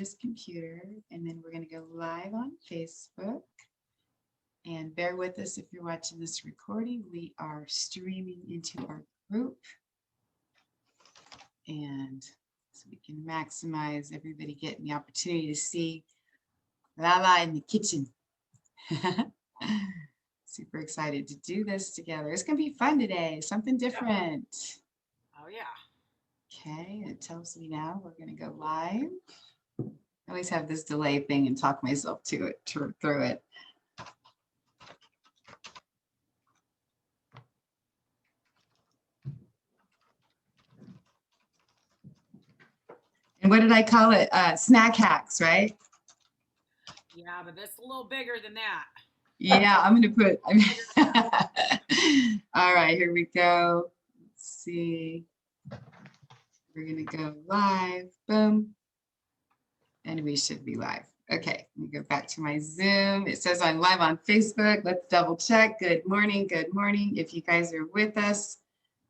this computer, and then we're going to go live on Facebook. And bear with us if you're watching this recording. We are streaming into our group. And so we can maximize everybody getting the opportunity to see Lala in the kitchen. Super excited to do this together. It's going to be fun today, something different. Oh, yeah. Okay, it tells me now we're going to go live. I always have this delay thing and talk myself to it, through it. And what did I call it? Snack hacks, right? Yeah, but that's a little bigger than that. Yeah, I'm going to put, all right, here we go. Let's see. We're going to go live. Boom. And we should be live. Okay, let me go back to my Zoom. It says I'm live on Facebook. Let's double check. Good morning. Good morning. If you guys are with us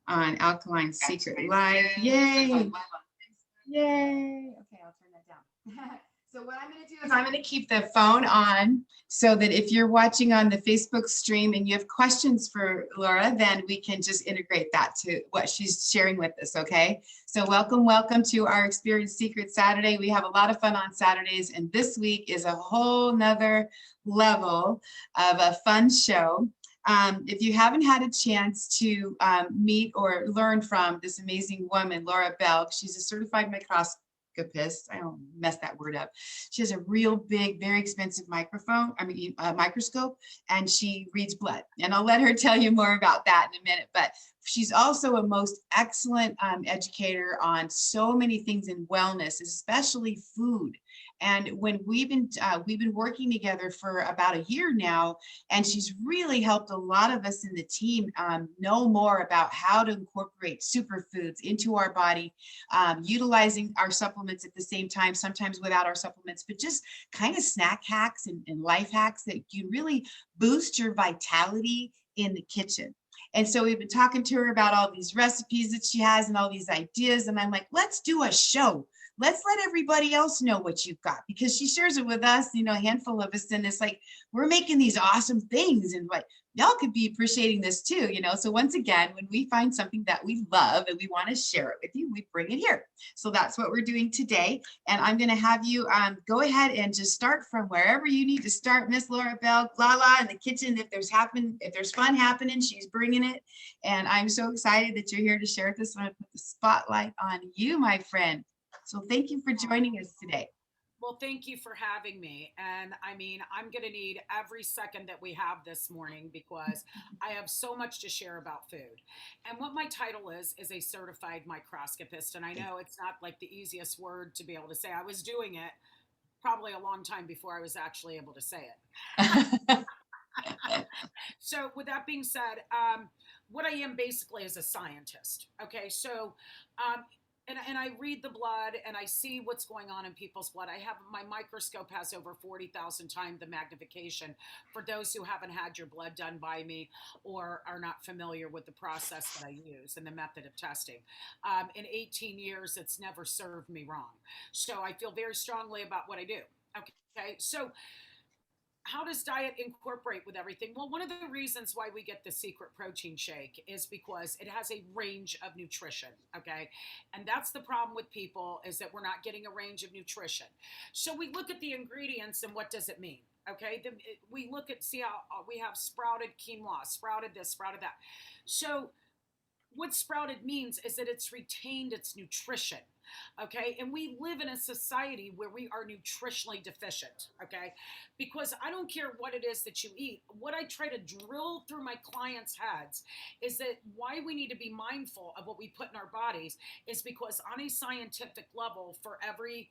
on Alkaline Seacret Live. Yay. Yay. Okay, I'll turn that down. So what I'm going to do is I'm going to keep the phone on so that if you're watching on the Facebook stream and you have questions for Laura, then we can just integrate that to what she's sharing with us, okay? So welcome to our Experience Seacret Saturday. We have a lot of fun on Saturdays, and this week is a whole nother level of a fun show. If you haven't had a chance to meet or learn from this amazing woman, Laura Belg, she's a certified microscopist. I don't mess that word up. She has a real big, very expensive microscope, and she reads blood. And I'll let her tell you more about that in a minute. But she's also a most excellent educator on so many things in wellness, especially food. And when we've been working together for about a year now, and she's really helped a lot of us in the team know more about how to incorporate superfoods into our body, utilizing our supplements at the same time, sometimes without our supplements, but just kind of snack hacks and life hacks that can really boost your vitality in the kitchen. And so we've been talking to her about all these recipes that she has and all these ideas. And I'm like, let's do a show. Let's let everybody else know what you've got, because she shares it with us, a handful of us. And it's like, we're making these awesome things, and like, y'all could be appreciating this too, So once again, when we find something that we love and we want to share it with you, we bring it here. So that's what we're doing today. And I'm going to have you go ahead and just start from wherever you need to start, Miss Laura Bell, Lala in the kitchen. If there's fun happening, she's bringing it. And I'm so excited that you're here to share this. I'm going to put the spotlight on you, my friend. So thank you for joining us today. Well, thank you for having me. And I mean, I'm going to need every second that we have this morning because I have so much to share about food. And what my title is a certified microscopist. And I know it's not like the easiest word to be able to say. I was doing it probably a long time before I was actually able to say it. So, with that being said, what I am basically is a scientist. Okay, so and I read the blood and I see what's going on in people's blood. I have my microscope has over 40,000 times the magnification. For those who haven't had your blood done by me or are not familiar with the process that I use and the method of testing, in 18 years, it's never served me wrong. So I feel very strongly about what I do. Okay, so how does diet incorporate with everything? Well, one of the reasons why we get the Seacret protein shake is because it has a range of nutrition, okay? And that's the problem with people, is that we're not getting a range of nutrition. So we look at the ingredients and what does it mean? Okay, we look at, see how we have sprouted quinoa, sprouted this, sprouted that. So what sprouted means is that it's retained its nutrition. Okay. And we live in a society where we are nutritionally deficient. Okay. Because I don't care what it is that you eat. What I try to drill through my clients' heads is that why we need to be mindful of what we put in our bodies is because on a scientific level, for every,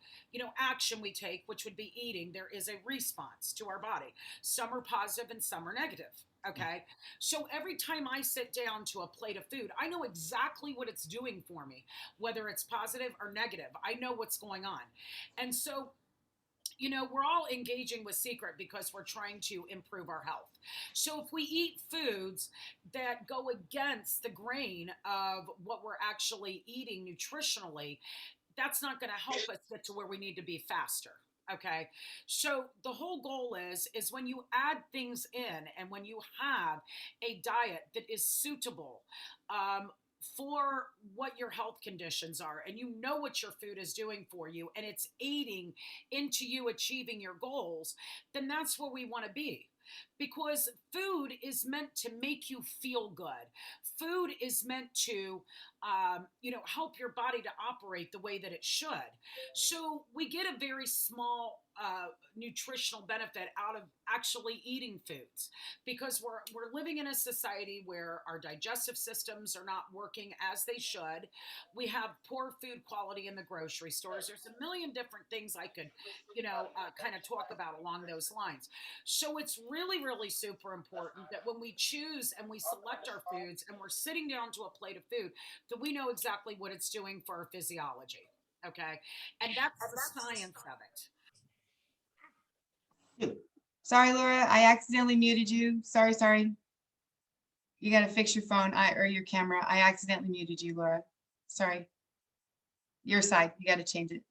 action we take, which would be eating, there is a response to our body. Some are positive and some are negative. Okay. So every time I sit down to a plate of food, I know exactly what it's doing for me, whether it's positive or negative. I know what's going on. And so, we're all engaging with Seacret because we're trying to improve our health. So if we eat foods that go against the grain of what we're actually eating nutritionally, that's not going to help us get to where we need to be faster. Okay. So the whole goal is when you add things in and when you have a diet that is suitable, um, for what your health conditions are, and you know what your food is doing for you, and it's aiding into you achieving your goals, then that's where we want to be. Because food is meant to make you feel good. Food is meant to, help your body to operate the way that it should. So we get a very small nutritional benefit out of actually eating foods, because we're living in a society where our digestive systems are not working as they should. We have poor food quality in the grocery stores. There's a million different things I could, kind of talk about along those lines. So it's really, really super important that when we choose and we select our foods and we're sitting down to a plate of food, that we know exactly what it's doing for our physiology. Okay. And that's the science of it. Sorry, Laura, I accidentally muted you. Sorry, sorry. You got to fix your phone or your camera. I accidentally muted you, Laura. Sorry. Your side, you got to change it.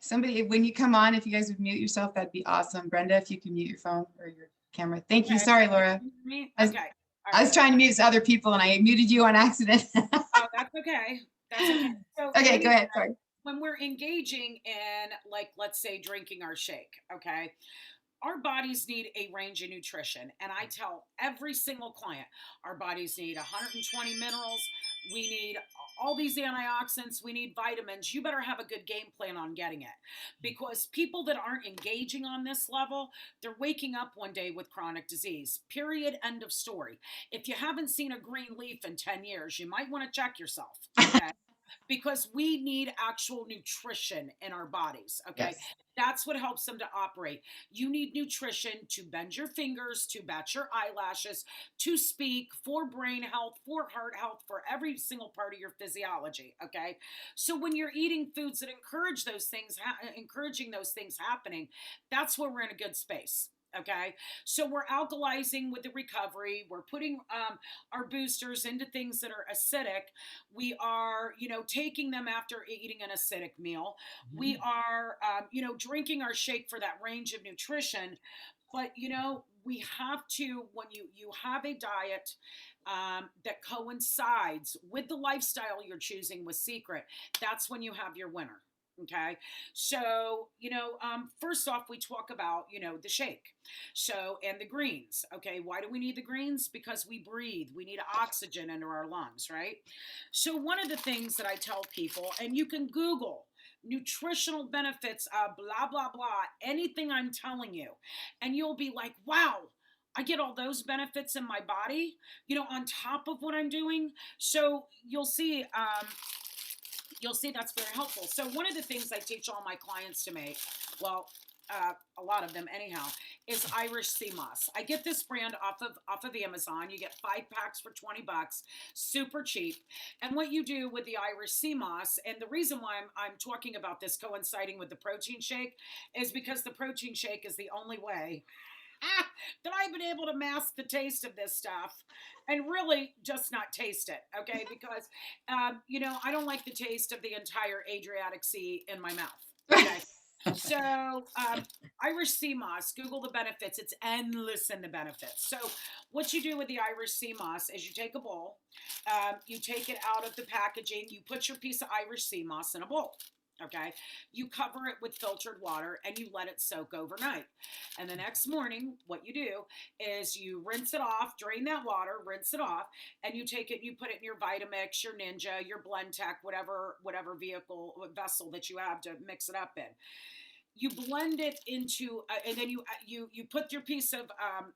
Somebody, when you come on, if you guys would mute yourself, that'd be awesome. Brenda, if you can mute your phone or your camera. Thank you. Sorry, Laura. Okay. I was trying to mute other people and I muted you on accident. Oh, that's okay. That's okay. So okay, go ahead. Sorry. When we're engaging in, like, let's say drinking our shake, okay, our bodies need a range of nutrition. And I tell every single client, our bodies need 120 minerals. We need all these antioxidants. We need vitamins. You better have a good game plan on getting it, because people that aren't engaging on this level, they're waking up one day with chronic disease. Period. End of story. If you haven't seen a green leaf in 10 years, you might want to check yourself. Okay. Because we need actual nutrition in our bodies. Okay. Yes. That's what helps them to operate. You need nutrition to bend your fingers, to bat your eyelashes, to speak, for brain health, for heart health, for every single part of your physiology. Okay. So when you're eating foods that encourage those things, encouraging those things happening, that's where we're in a good space. Okay. So we're alkalizing with the recovery. We're putting our boosters into things that are acidic. We are, taking them after eating an acidic meal. We are, drinking our shake for that range of nutrition. But, we have to, when you have a diet that coincides with the lifestyle you're choosing with Seacret, that's when you have your winner. Okay. So, first off, we talk about, the shake. So, and the greens. Okay. Why do we need the greens? Because we breathe. We need oxygen into our lungs, right? So, one of the things that I tell people, and you can Google nutritional benefits of blah, blah, blah, anything I'm telling you, and you'll be like, wow, I get all those benefits in my body, on top of what I'm doing. So, you'll see that's very helpful. So one of the things I teach all my clients to make, well, a lot of them anyhow, is Irish sea moss. I get this brand off of Amazon. You get 5 packs for $20, super cheap. And what you do with the Irish sea moss, and the reason why I'm talking about this coinciding with the protein shake, is because the protein shake is the only way that I've been able to mask the taste of this stuff and really just not taste it. Okay. Because, I don't like the taste of the entire Adriatic Sea in my mouth. Okay. So, Irish sea moss, Google the benefits. It's endless in the benefits. So what you do with the Irish sea moss is you take a bowl, you take it out of the packaging, you put your piece of Irish sea moss in a bowl. Okay. You cover it with filtered water and you let it soak overnight. And the next morning, what you do is you rinse it off, drain that water, rinse it off, and you take it, you put it in your Vitamix, your Ninja, your Blend Tech, whatever vessel that you have to mix it up in. You blend it into, and then you put your piece of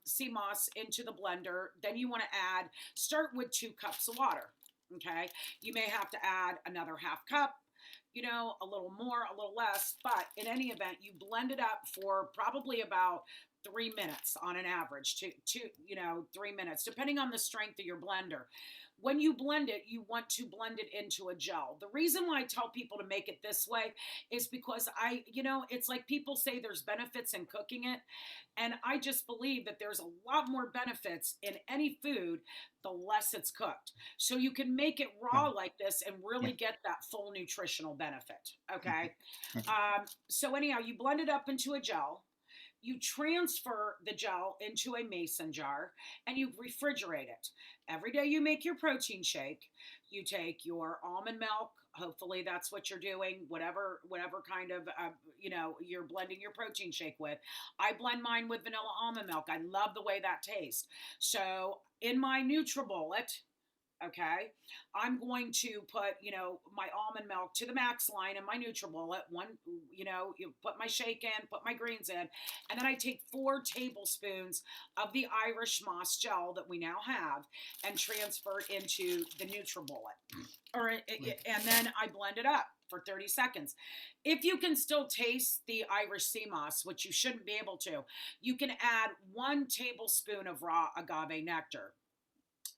sea moss into the blender. Then you want to start with 2 cups of water. Okay. You may have to add another half cup, a little more, a little less, but in any event, you blend it up for probably about 3 minutes on an average, to 3 minutes, depending on the strength of your blender. when you blend it, you want to blend it into a gel. The reason why I tell people to make it this way is because it's like people say there's benefits in cooking it. And I just believe that there's a lot more benefits in any food the less it's cooked. So you can make it raw Right. like this and Yeah. really get that full nutritional benefit. Okay. Okay. Okay. So, anyhow, you blend it up into a gel. You transfer the gel into a mason jar and you refrigerate it. Every day you make your protein shake, you take your almond milk. Hopefully that's what you're doing, whatever kind of you're blending your protein shake with. I blend mine with vanilla almond milk. I love the way that tastes. So in my NutriBullet, okay, I'm going to put my almond milk to the max line in my NutriBullet. You put my shake in, put my greens in, and then I take 4 tablespoons of the Irish moss gel that we now have and transfer it into the NutriBullet. And then I blend it up for 30 seconds. If you can still taste the Irish sea moss, which you shouldn't be able to, you can add 1 tablespoon of raw agave nectar.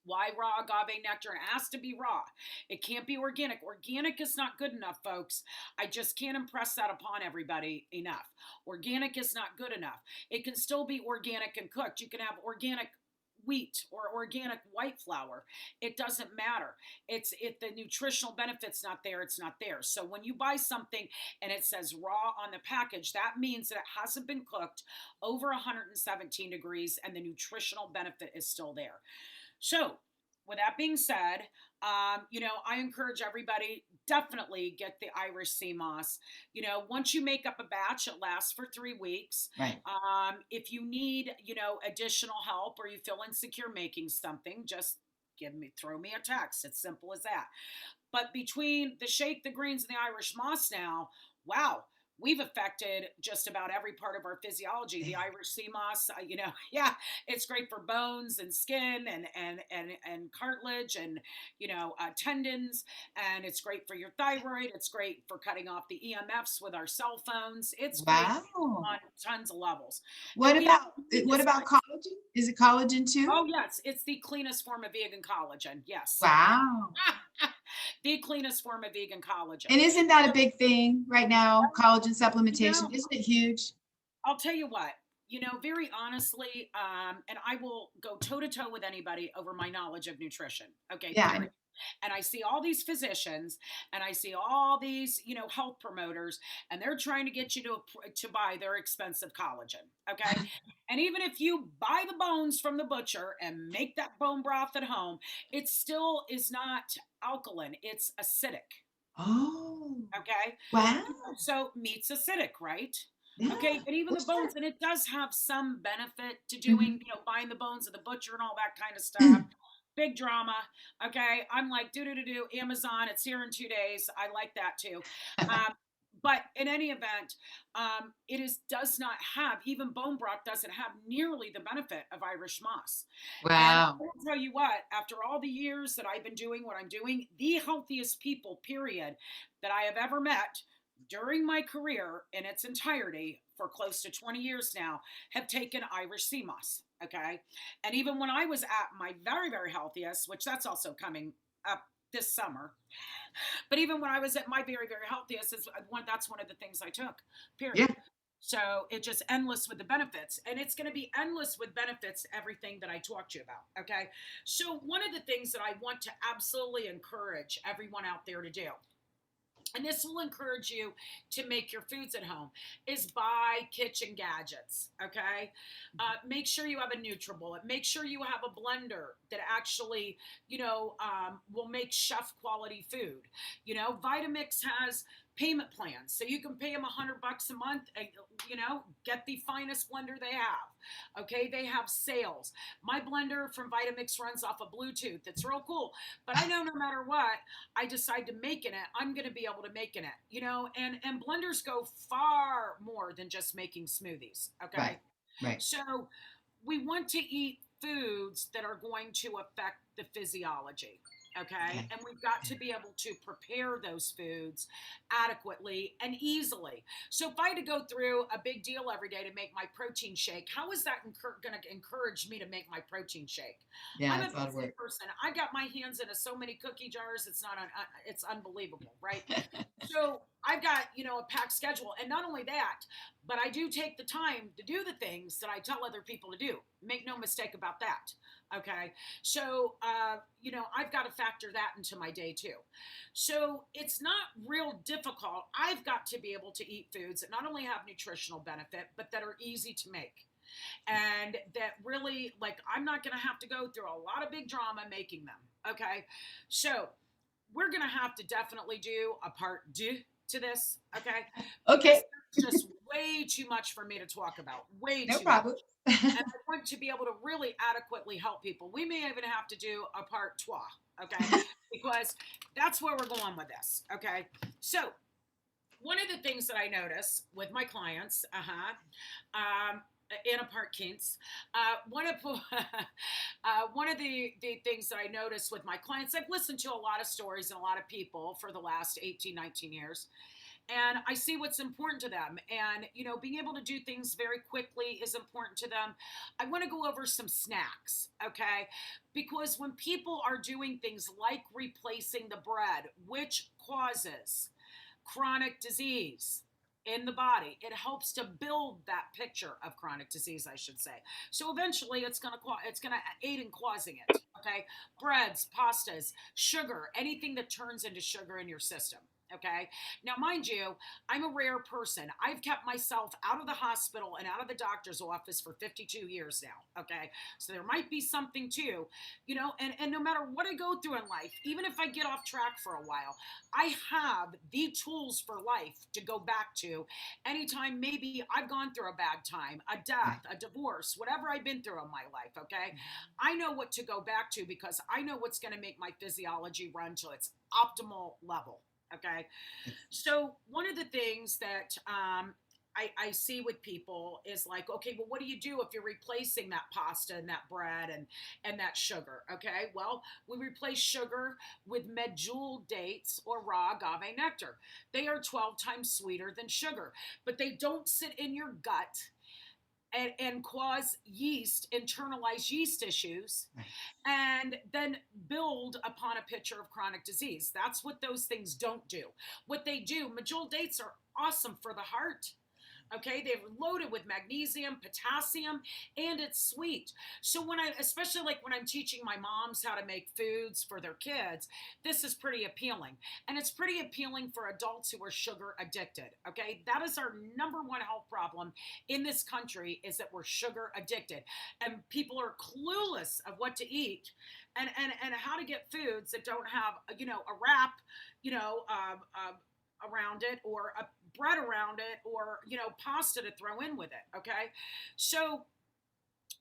Why raw agave nectar? It has to be raw. It can't be organic. Organic is not good enough, folks. I just can't impress that upon everybody enough. Organic is not good enough. It can still be organic and cooked. You can have organic wheat or organic white flour. It doesn't matter. It's if the nutritional benefits not there, it's not there. So when you buy something and it says raw on the package, that means that it hasn't been cooked over 117 degrees and the nutritional benefit is still there. So, with that being said, I encourage everybody definitely get the Irish sea moss. Once you make up a batch, it lasts for 3 weeks. Right. If you need, additional help or you feel insecure making something, just throw me a text. It's simple as that. But between the shake, the greens, and the Irish moss now, wow, we've affected just about every part of our physiology. The Irish sea moss, yeah, it's great for bones and skin and cartilage and tendons, and it's great for your thyroid. It's great for cutting off the EMFs with our cell phones. It's great Wow. on tons of levels. What We have about what about collagen? Is it collagen too? Oh yes, it's the cleanest form of vegan collagen. Yes. Wow. The cleanest form of vegan collagen. And isn't that a big thing right now? Collagen You know, supplementation, isn't it huge? I'll tell you what, very honestly, and I will go toe to toe with anybody over my knowledge of nutrition. Okay, Yeah. period. And I see all these physicians and I see all these, health promoters, and they're trying to get you to buy their expensive collagen. Okay. And even if you buy the bones from the butcher and make that bone broth at home, it still is not alkaline, it's acidic. Oh, Okay. wow. So meat's acidic, right? Yeah. Okay, and even the What's that? bones, and it does have some benefit to Mhm. doing, buying the bones of the butcher and all that kind of stuff. Big drama. Okay, I'm like, do, Amazon, it's here in 2 days. I like that too. Um, but in any event, does not have, even bone broth doesn't have nearly the benefit of Irish moss. And Wow. I'll tell you what, after all the years that I've been doing what I'm doing, the healthiest people, period, that I have ever met during my career in its entirety for close to 20 years now have taken Irish sea moss. Okay. And even when I was at my very, very healthiest, which that's also coming up this summer, but even when I was at my very, very healthiest, that's one of the things I took, Yeah. period. So it's just endless with the benefits. And it's going to be endless with benefits, everything that I talked to you about. Okay. So one of the things that I want to absolutely encourage everyone out there to do, and this will encourage you to make your foods at home, is buy kitchen gadgets. Okay, make sure you have a NutriBullet. Make sure you have a blender that actually will make chef quality food. Vitamix has payment plans, so you can pay them $100 a month and get the finest blender they have. Okay, they have sales. My blender from Vitamix runs off of Bluetooth. It's real cool, but I know no matter what I decide to make in it, I'm going to be able to make in it, and blenders go far more than just making smoothies. Okay. Right. Right. So we want to eat foods that are going to affect the physiology. Okay. Okay. And we've got to be able to prepare those foods adequately and easily. So if I had to go through a big deal every day to make my protein shake, how is that going to encourage me to make my protein shake? I'm Yeah, a it's a lot of busy work. person. I got my hands into so many cookie jars. It's not, it's unbelievable, right? So I've got, a packed schedule. And not only that, but I do take the time to do the things that I tell other people to do. Make no mistake about that. Okay. So, I've got to factor that into my day too. So it's not real difficult. I've got to be able to eat foods that not only have nutritional benefit, but that are easy to make. And that really, like, I'm not going to have to go through a lot of big drama making them. Okay. So we're going to have to definitely do a part two to this. Okay. Because Okay, there's just way too much for me to talk about. Way no too much. problem. And I want to be able to really adequately help people. We may even have to do a part two, okay? Because that's where we're going with this, okay? So, one of the things that I notice with my clients, um, in a part kinks, one of the things that I notice with my clients, I've listened to a lot of stories and a lot of people for the last 18, 19 years, and I see what's important to them. And, being able to do things very quickly is important to them. I want to go over some snacks, okay? Because when people are doing things like replacing the bread, which causes chronic disease in the body, it helps to build that picture of chronic disease, I should say. So eventually it's going to aid in causing it, okay? Breads, pastas, sugar, anything that turns into sugar in your system. Okay. Now, mind you, I'm a rare person. I've kept myself out of the hospital and out of the doctor's office for 52 years now. Okay. So there might be something too, and no matter what I go through in life, even if I get off track for a while, I have the tools for life to go back to anytime maybe I've gone through a bad time, a death, a divorce, whatever I've been through in my life. Okay. I know what to go back to because I know what's going to make my physiology run to its optimal level. Okay. So one of the things that I see with people is like, okay, well, what do you do if you're replacing that pasta and that bread and that sugar? Okay, well, we replace sugar with medjool dates or raw agave nectar. They are 12 times sweeter than sugar, but they don't sit in your gut and cause internalized yeast issues, and then build upon a picture of chronic disease. That's what those things don't do. What they do, medjool dates are awesome for the heart. Okay, they're loaded with magnesium, potassium, and it's sweet. So especially like when I'm teaching my moms how to make foods for their kids, this is pretty appealing. And it's pretty appealing for adults who are sugar addicted. Okay, that is our number one health problem in this country, is that we're sugar addicted. And people are clueless of what to eat and how to get foods that don't have, a wrap, around it, or a bread around it, or pasta to throw in with it. Okay, so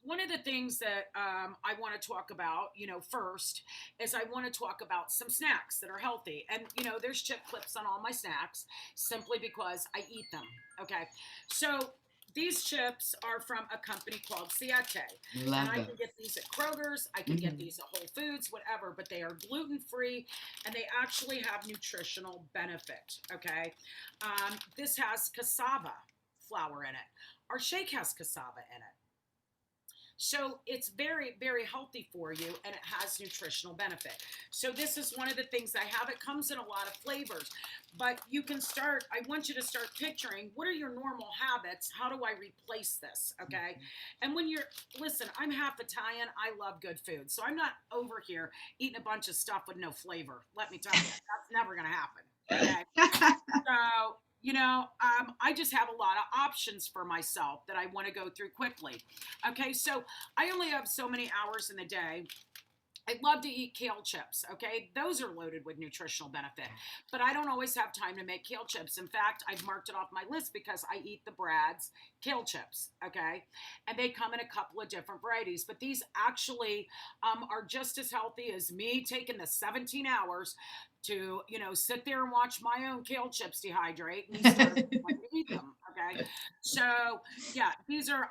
one of the things that I want to talk about, first, is I want to talk about some snacks that are healthy. And, there's chip clips on all my snacks simply because I eat them. Okay. So these chips are from a company called Seacret. And Love I those. can get these at Kroger's. I can get Mhm. these at Whole Foods, whatever, but they are gluten free and they actually have nutritional benefit. Okay. This has cassava flour in it. Our shake has cassava in it. So it's very, very healthy for you and it has nutritional benefit. So this is one of the things I have. It comes in a lot of flavors, but I want you to start picturing, what are your normal habits? How do I replace this? Okay. And listen, I'm half Italian. I love good food. So I'm not over here eating a bunch of stuff with no flavor. Let me tell you, that's never going to happen. Okay. So, I just have a lot of options for myself that I want to go through quickly. Okay, so I only have so many hours in the day. I love to eat kale chips, okay? Those are loaded with nutritional benefit, but I don't always have time to make kale chips. In fact, I've marked it off my list because I eat the Brad's kale chips, okay? And they come in a couple of different varieties, but these actually are just as healthy as me taking the 17 hours to, sit there and watch my own kale chips dehydrate and start wanting to eat them, Okay. So, yeah,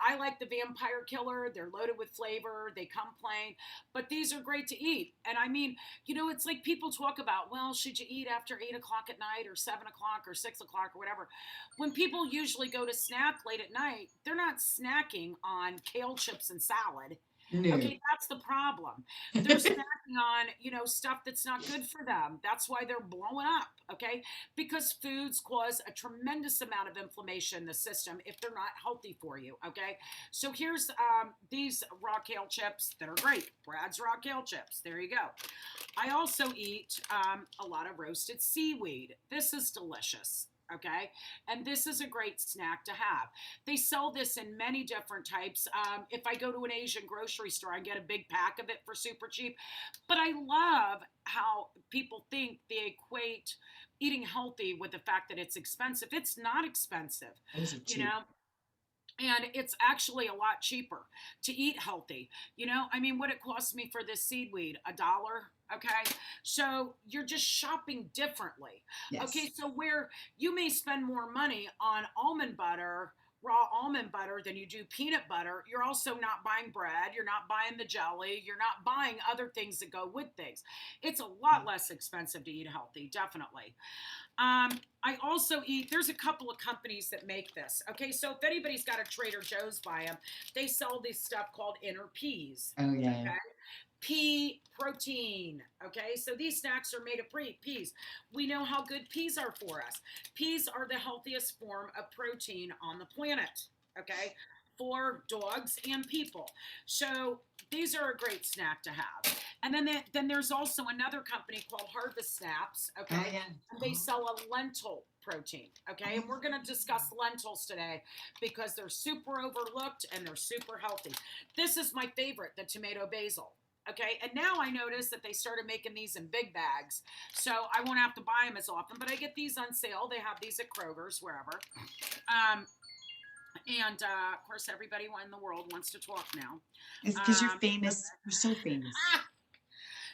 I like the vampire killer. They're loaded with flavor. They come plain, but these are great to eat. And I mean, it's like people talk about, well, should you eat after 8 o'clock at night or 7 o'clock or 6 o'clock or whatever? When people usually go to snack late at night, they're not snacking on kale chips and salad. No. Okay, that's the problem. They're snacking on, stuff that's not good for them. That's why they're blowing up, okay? Because foods cause a tremendous amount of inflammation in the system if they're not healthy for you, okay? So here's these raw kale chips that are great. Brad's raw kale chips. There you go. I also eat a lot of roasted seaweed. This is delicious. Okay. And this is a great snack to have. They sell this in many different types. If I go to an Asian grocery store, I get a big pack of it for super cheap. But I love how people think they equate eating healthy with the fact that it's expensive. It's not expensive, Those are you cheap. know? And it's actually a lot cheaper to eat healthy. I mean, what it costs me for this seaweed, $1. Okay. So you're just shopping differently. Yes. Okay. So where you may spend more money on almond butter, raw almond butter, than you do peanut butter, you're also not buying bread. You're not buying the jelly. You're not buying other things that go with things. It's a lot less expensive to eat healthy, definitely. I also eat, there's a couple of companies that make this. Okay, so if anybody's got a Trader Joe's by them, they sell this stuff called inner peas. Oh yeah. Okay, pea protein. Okay, so these snacks are made of peas. We know how good peas are for us. Peas are the healthiest form of protein on the planet. Okay, for dogs and people. So these are a great snack to have. And then there's also another company called Harvest Snaps. Oh Okay, yeah. and they sell a lentil protein. Okay, and we're going to discuss lentils today because they're super overlooked and they're super healthy. This is my favorite, the tomato basil. Okay, and now I notice that they started making these in big bags, so I won't have to buy them as often. But I get these on sale. They have these at Kroger's, wherever. And of course, everybody in the world wants to talk now. It's because you're famous. You're so famous.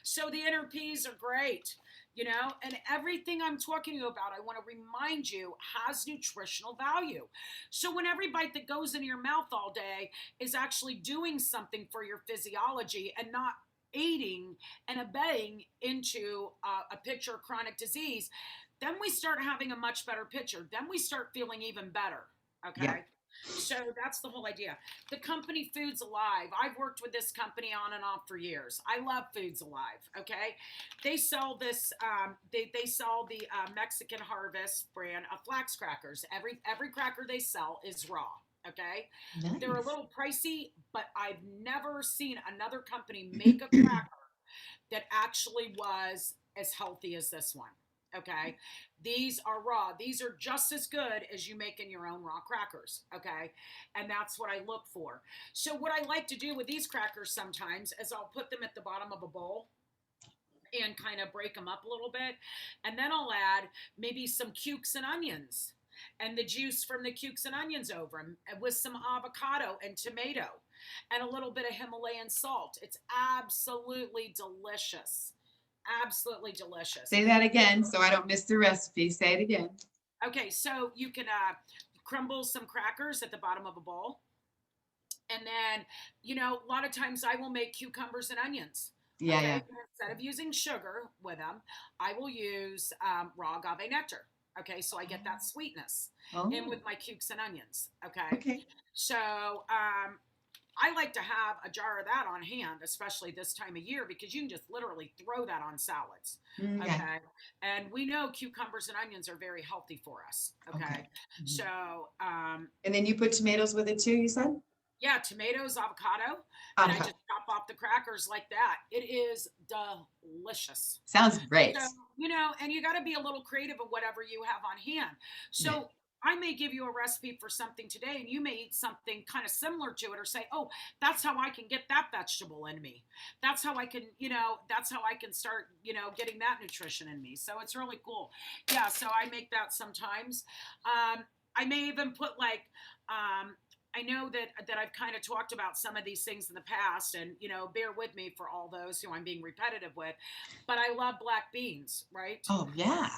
So the inner peas are great, and everything I'm talking to you about, I want to remind you, has nutritional value. So when every bite that goes into your mouth all day is actually doing something for your physiology and not aiding and abetting into a picture of chronic disease, then we start having a much better picture. Then we start feeling even better. Okay. Yeah. So that's the whole idea. The company Foods Alive, I've worked with this company on and off for years. I love Foods Alive. Okay, they sell this. They sell the Mexican Harvest brand of flax crackers. Every cracker they sell is raw. Okay, Nice. they're a little pricey, but I've never seen another company make a cracker that actually was as healthy as this one. Okay, these are raw. These are just as good as you making your own raw crackers. Okay, and that's what I look for. So what I like to do with these crackers sometimes is I'll put them at the bottom of a bowl and kind of break them up a little bit, and then I'll add maybe some cukes and onions and the juice from the cukes and onions over them with some avocado and tomato and a little bit of Himalayan salt. It's absolutely delicious. Absolutely delicious. Say that again so I don't miss the recipe. Say it again. Okay, so you can crumble some crackers at the bottom of a bowl. And then, a lot of times I will make cucumbers and onions. Yeah, Okay, yeah. instead of using sugar with them, I will use raw agave nectar. Okay, so I get that sweetness in with my cukes and onions. Okay, Okay. so I like to have a jar of that on hand, especially this time of year, because you can just literally throw that on salads. Yeah. Okay. And we know cucumbers and onions are very healthy for us. Okay. So, and then you put tomatoes with it too, you said? Yeah, tomatoes, avocado, and I just chop off the crackers like that. It is delicious. Sounds great. So, and you got to be a little creative of whatever you have on hand. So, Yeah. I may give you a recipe for something today, and you may eat something kind of similar to it, or say, "Oh, that's how I can get that vegetable in me. That's how I can, that's how I can start, getting that nutrition in me." So it's really cool. Yeah. So I make that sometimes. I may even put I know that I've kind of talked about some of these things in the past, and bear with me for all those who I'm being repetitive with, but I love black beans, right? Oh yeah.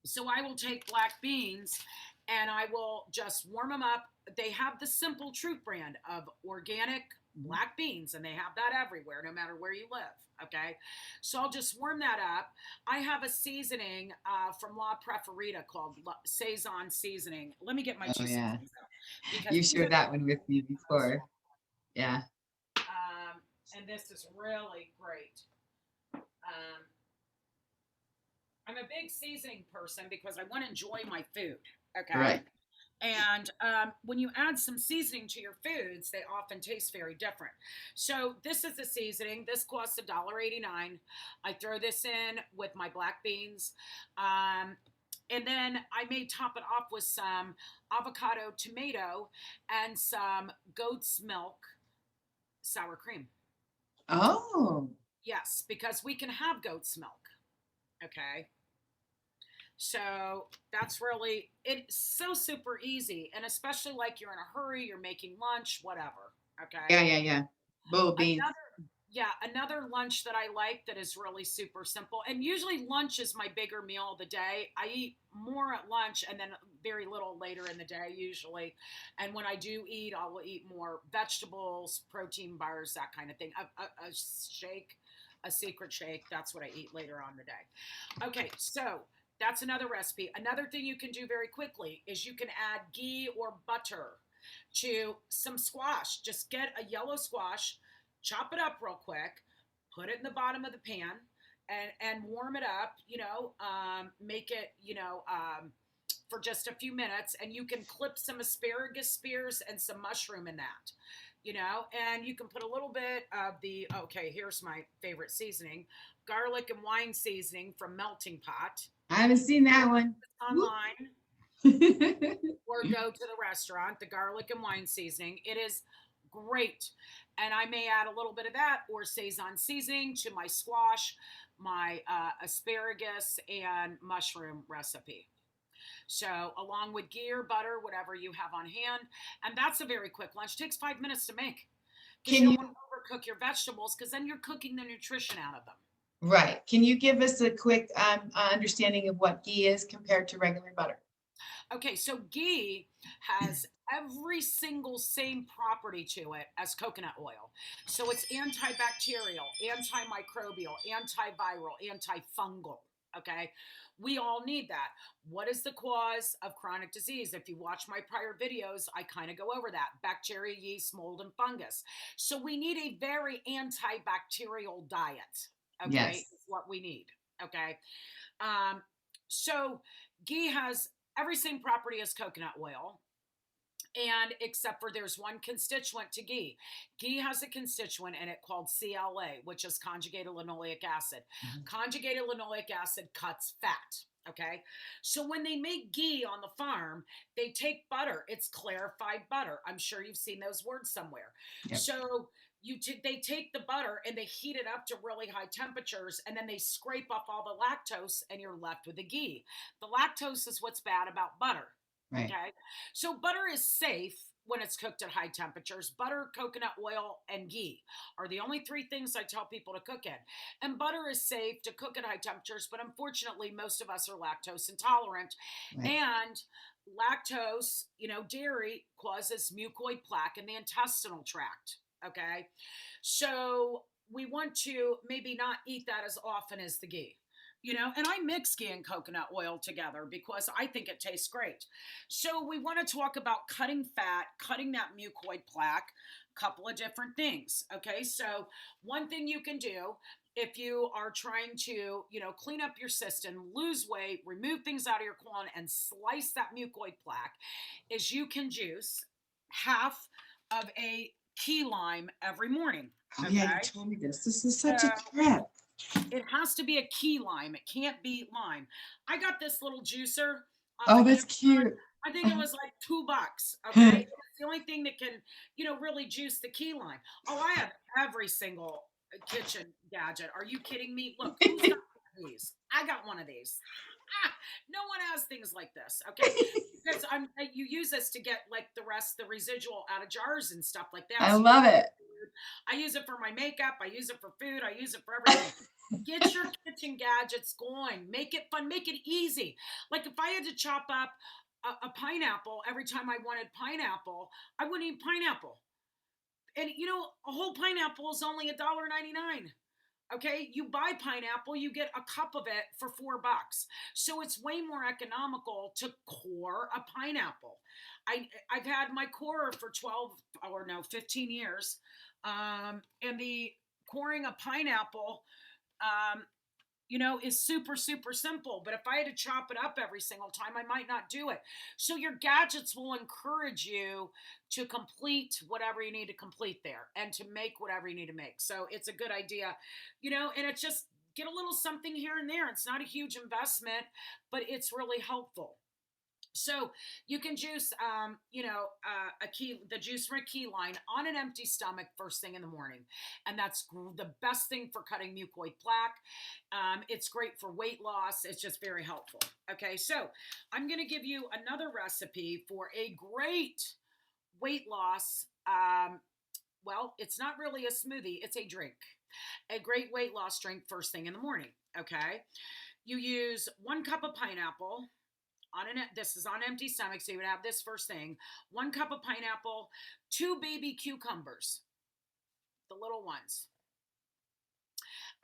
So I will take black beans and I will just warm them up. They have the Simple Truth brand of organic Mhm. black beans, and they have that everywhere, no matter where you live. Okay. So I'll just warm that up. I have a seasoning from La Preferita called Saison seasoning. Let me get my Oh two yeah. seasonings out because You these are shared the that one with me most before. Yeah. um, and this is really great. Um, I'm a big seasoning person because I want to enjoy my food. Okay. Right. And when you add some seasoning to your foods, they often taste very different. So this is the seasoning. This costs $1.89. I throw this in with my black beans. And then I may top it off with some avocado tomato and some goat's milk sour cream. Oh, Yes, because we can have goat's milk. Okay. So that's really it's so super easy, and especially like you're in a hurry, you're making lunch, whatever. Okay. yeah, yeah, yeah. Bull beans. Another yeah, another lunch that I like that is really super simple. And usually lunch is my bigger meal of the day. I eat more at lunch and then very little later in the day usually. And when I do eat, I will eat more vegetables, protein bars, that kind of thing. A shake, a secret shake, that's what I eat later on in the day. Okay, so that's another recipe. Another thing you can do very quickly is you can add ghee or butter to some squash. Just get a yellow squash, chop it up real quick, put it in the bottom of the pan, and warm it up. Make it for just a few minutes, and you can clip some asparagus spears and some mushroom in that. And you can put a little bit of the okay. Here's my favorite seasoning: garlic and wine seasoning from Melting Pot. I haven't seen that one. Online or go to the restaurant, the garlic and wine seasoning. It is great. And I may add a little bit of that or Saison seasoning to my squash, my asparagus, and mushroom recipe. So, along with ghee or butter, whatever you have on hand. And that's a very quick lunch. It takes 5 minutes to make because you Can don't you, want to overcook your vegetables because then you're cooking the nutrition out of them. right. Can you give us a quick understanding of what ghee is compared to regular butter? Okay, so ghee has every single same property to it as coconut oil. So it's antibacterial, antimicrobial, antiviral, antifungal. Okay, we all need that. What is the cause of chronic disease? If you watch my prior videos, I kind of go over that bacteria, yeast, mold, and fungus. So we need a very antibacterial diet. Okay, Yes. is what we need. Okay, um, so ghee has every same property as coconut oil. And except for there's one constituent to ghee. Ghee has a constituent in it called CLA, which is conjugated linoleic acid. Mhm. Conjugated linoleic acid cuts fat. Okay. So when they make ghee on the farm, they take butter. It's clarified butter. I'm sure you've seen those words somewhere. Yep. So they take the butter and they heat it up to really high temperatures and then they scrape off all the lactose and you're left with the ghee. The lactose is what's bad about butter. Right. Okay. So butter is safe when it's cooked at high temperatures. Butter, coconut oil, and ghee are the only three things I tell people to cook in. And butter is safe to cook at high temperatures, but unfortunately, most of us are lactose intolerant. Right. And lactose, dairy causes mucoid plaque in the intestinal tract. Okay. So we want to maybe not eat that as often as the ghee. And I mix ghee and coconut oil together because I think it tastes great. So we want to talk about cutting fat, cutting that mucoid plaque, a couple of different things. Okay, so one thing you can do if you are trying to, clean up your system, lose weight, remove things out of your colon, and slice that mucoid plaque, is you can juice half of a key lime every morning. Oh yeah, you Okay, told me this. This is so such a trip. it has to be a key lime. It can't be lime. I got this little juicer off Oh, of that's Amazon. cute. I think it was like $2. Okay, it's the only thing that can, really juice the key lime. Oh, I have every single kitchen gadget. Are you kidding me? Look, who's got one of these? I got one of these. No one has things like this. Okay, because you use this to get like the residual out of jars and stuff like that. I So love it. I use it for my makeup. I use it for food. I use it for everything. Get your kitchen gadgets going. Make it fun. Make it easy. Like if I had to chop up a pineapple every time I wanted pineapple, I wouldn't eat pineapple. And a whole pineapple is only $1.99. Okay, you buy pineapple, you get a cup of it for $4. So it's way more economical to core a pineapple. I've had my corer for 12 or no 15 years. And the coring a pineapple um, is super, super simple. But if I had to chop it up every single time, I might not do it. So your gadgets will encourage you to complete whatever you need to complete there and to make whatever you need to make. So it's a good idea, and it's just get a little something here and there. It's not a huge investment, but it's really helpful. So you can juice, the juice from a key line on an empty stomach first thing in the morning, and that's the best thing for cutting mucoid plaque. It's great for weight loss. It's just very helpful. Okay, so I'm going to give you another recipe for a great weight loss. Well, it's not really a smoothie; it's a drink, a great weight loss drink first thing in the morning. Okay, you use 1 cup of pineapple this is on empty stomach, so you would have this first thing: 1 cup of pineapple, 2 baby cucumbers, the little ones,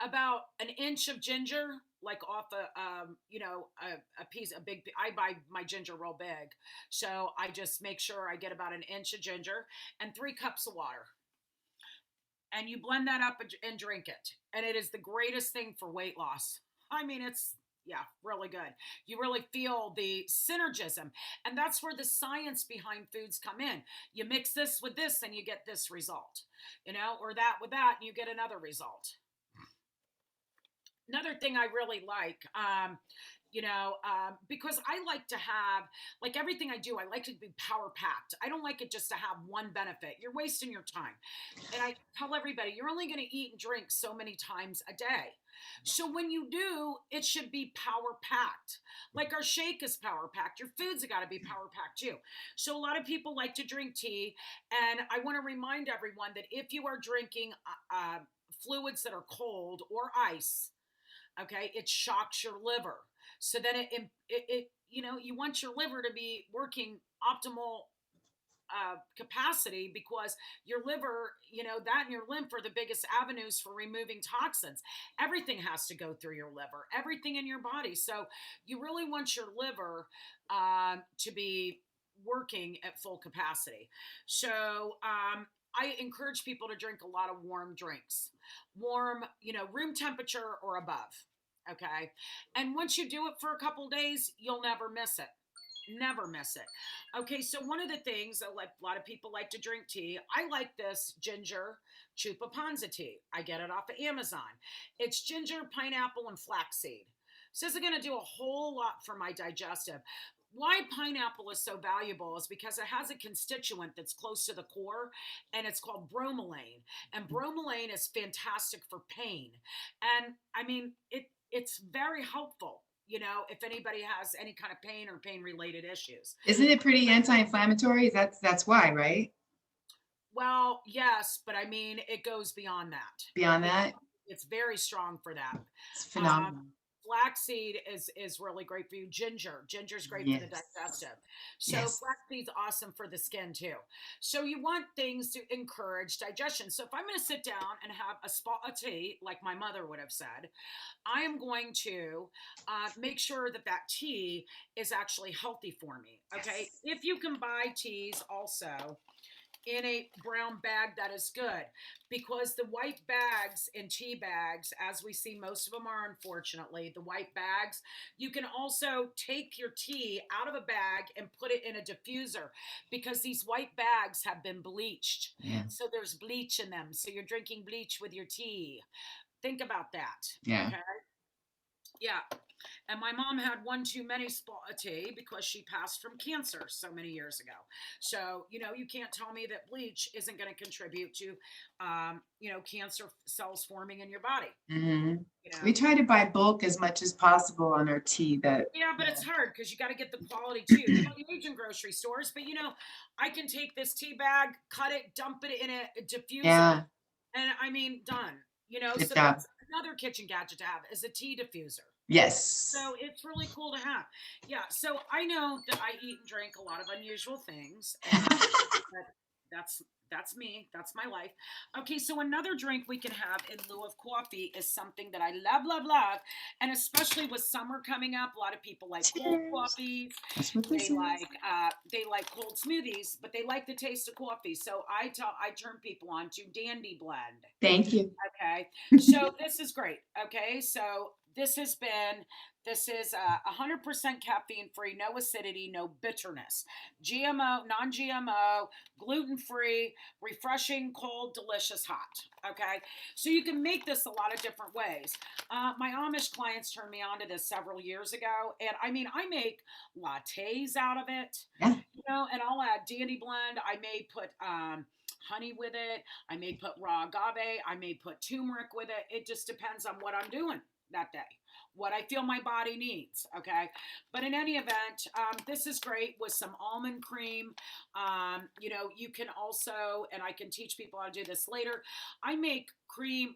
about an inch of ginger, like off a piece, a big. I buy my ginger real big, so I just make sure I get about an inch of ginger and 3 cups of water, and you blend that up and drink it, and it is the greatest thing for weight loss. I mean, it's really good. You really feel the synergism. And that's where the science behind foods come in. You mix this with this and you get this result, or that with that and you get another result. Another thing I really like, because I like to have, like everything I do, I like to be power packed. I don't like it just to have one benefit. You're wasting your time. And I tell everybody, you're only going to eat and drink so many times a day. So when you do, it should be power packed. Like our shake is power packed. Your foods have got to be power packed too. So a lot of people like to drink tea. And I want to remind everyone that if you are drinking fluids that are cold or ice, okay, it shocks your liver. So then you want your liver to be working optimal capacity, because your liver, that and your lymph are the biggest avenues for removing toxins. Everything has to go through your liver, everything in your body. So you really want your liver to be working at full capacity. So I encourage people to drink a lot of warm drinks, warm, room temperature or above. Okay. And once you do it for a couple days, you'll never miss it. Never miss it. Okay, so one of the things a lot of people like to drink tea. I like this ginger chupa panza tea. I get it off of Amazon. It's ginger, pineapple, and flaxseed. So this is going to do a whole lot for my digestive. Why pineapple is so valuable is because it has a constituent that's close to the core, and it's called bromelain. And bromelain is fantastic for pain. And I mean, it's very helpful, if anybody has any kind of pain or pain related issues. Isn't it pretty anti-inflammatory? That's why, right? Well, yes, but I mean, it goes beyond that. Beyond that, It's very strong for that. it's phenomenal. Flaxseed is really great for you. Ginger's great for the Yes. digestive. So Yes. flaxseed's awesome for the skin too. So you want things to encourage digestion. So if I'm going to sit down and have a spot of tea, like my mother would have said, I am going to make sure that tea is actually healthy for me. Okay. Yes. If you can buy teas also in a brown bag, that is good, because the white bags in tea bags, as we see most of them are, unfortunately, the white bags, you can also take your tea out of a bag and put it in a diffuser, because these white bags have been bleached. Yeah. So there's bleach in them. So you're drinking bleach with your tea. Think about that. Yeah. Okay. Yeah. And my mom had one too many spot tea because she passed from cancer so many years ago. So, you can't tell me that bleach isn't going to contribute to, cancer cells forming in your body. Mm-hmm. We try to buy bulk as much as possible on our tea. But it's hard because you got to get the quality too. They don't age in grocery stores, but I can take this tea bag, cut it, dump it in a diffuser, and I mean, done. Good So job. another kitchen gadget to have is a tea diffuser. Yes. So it's really cool to have. Yeah. So I know that I eat and drink a lot of unusual things, and but that's that's me. That's my life. Okay. So another drink we can have in lieu of coffee is something that I love, love, love, and especially with summer coming up, a lot of people like cold Cheers. coffees. That's what this is. They like cold smoothies, but they like the taste of coffee. So I turn people on to Dandy Blend. Thank you. Okay. So this is great. Okay. So this is 100% caffeine free, no acidity, no bitterness, GMO, non GMO, gluten free, refreshing, cold, delicious, hot. Okay. So you can make this a lot of different ways. My Amish clients turned me on to this several years ago. And I mean, I make lattes out of it, Yeah. and I'll add Dandy Blend. I may put, honey with it. I may put raw agave. I may put turmeric with it. It just depends on what I'm doing that day, what I feel my body needs. Okay. But in any event, this is great with some almond cream. You can also, and I can teach people how to do this later. I make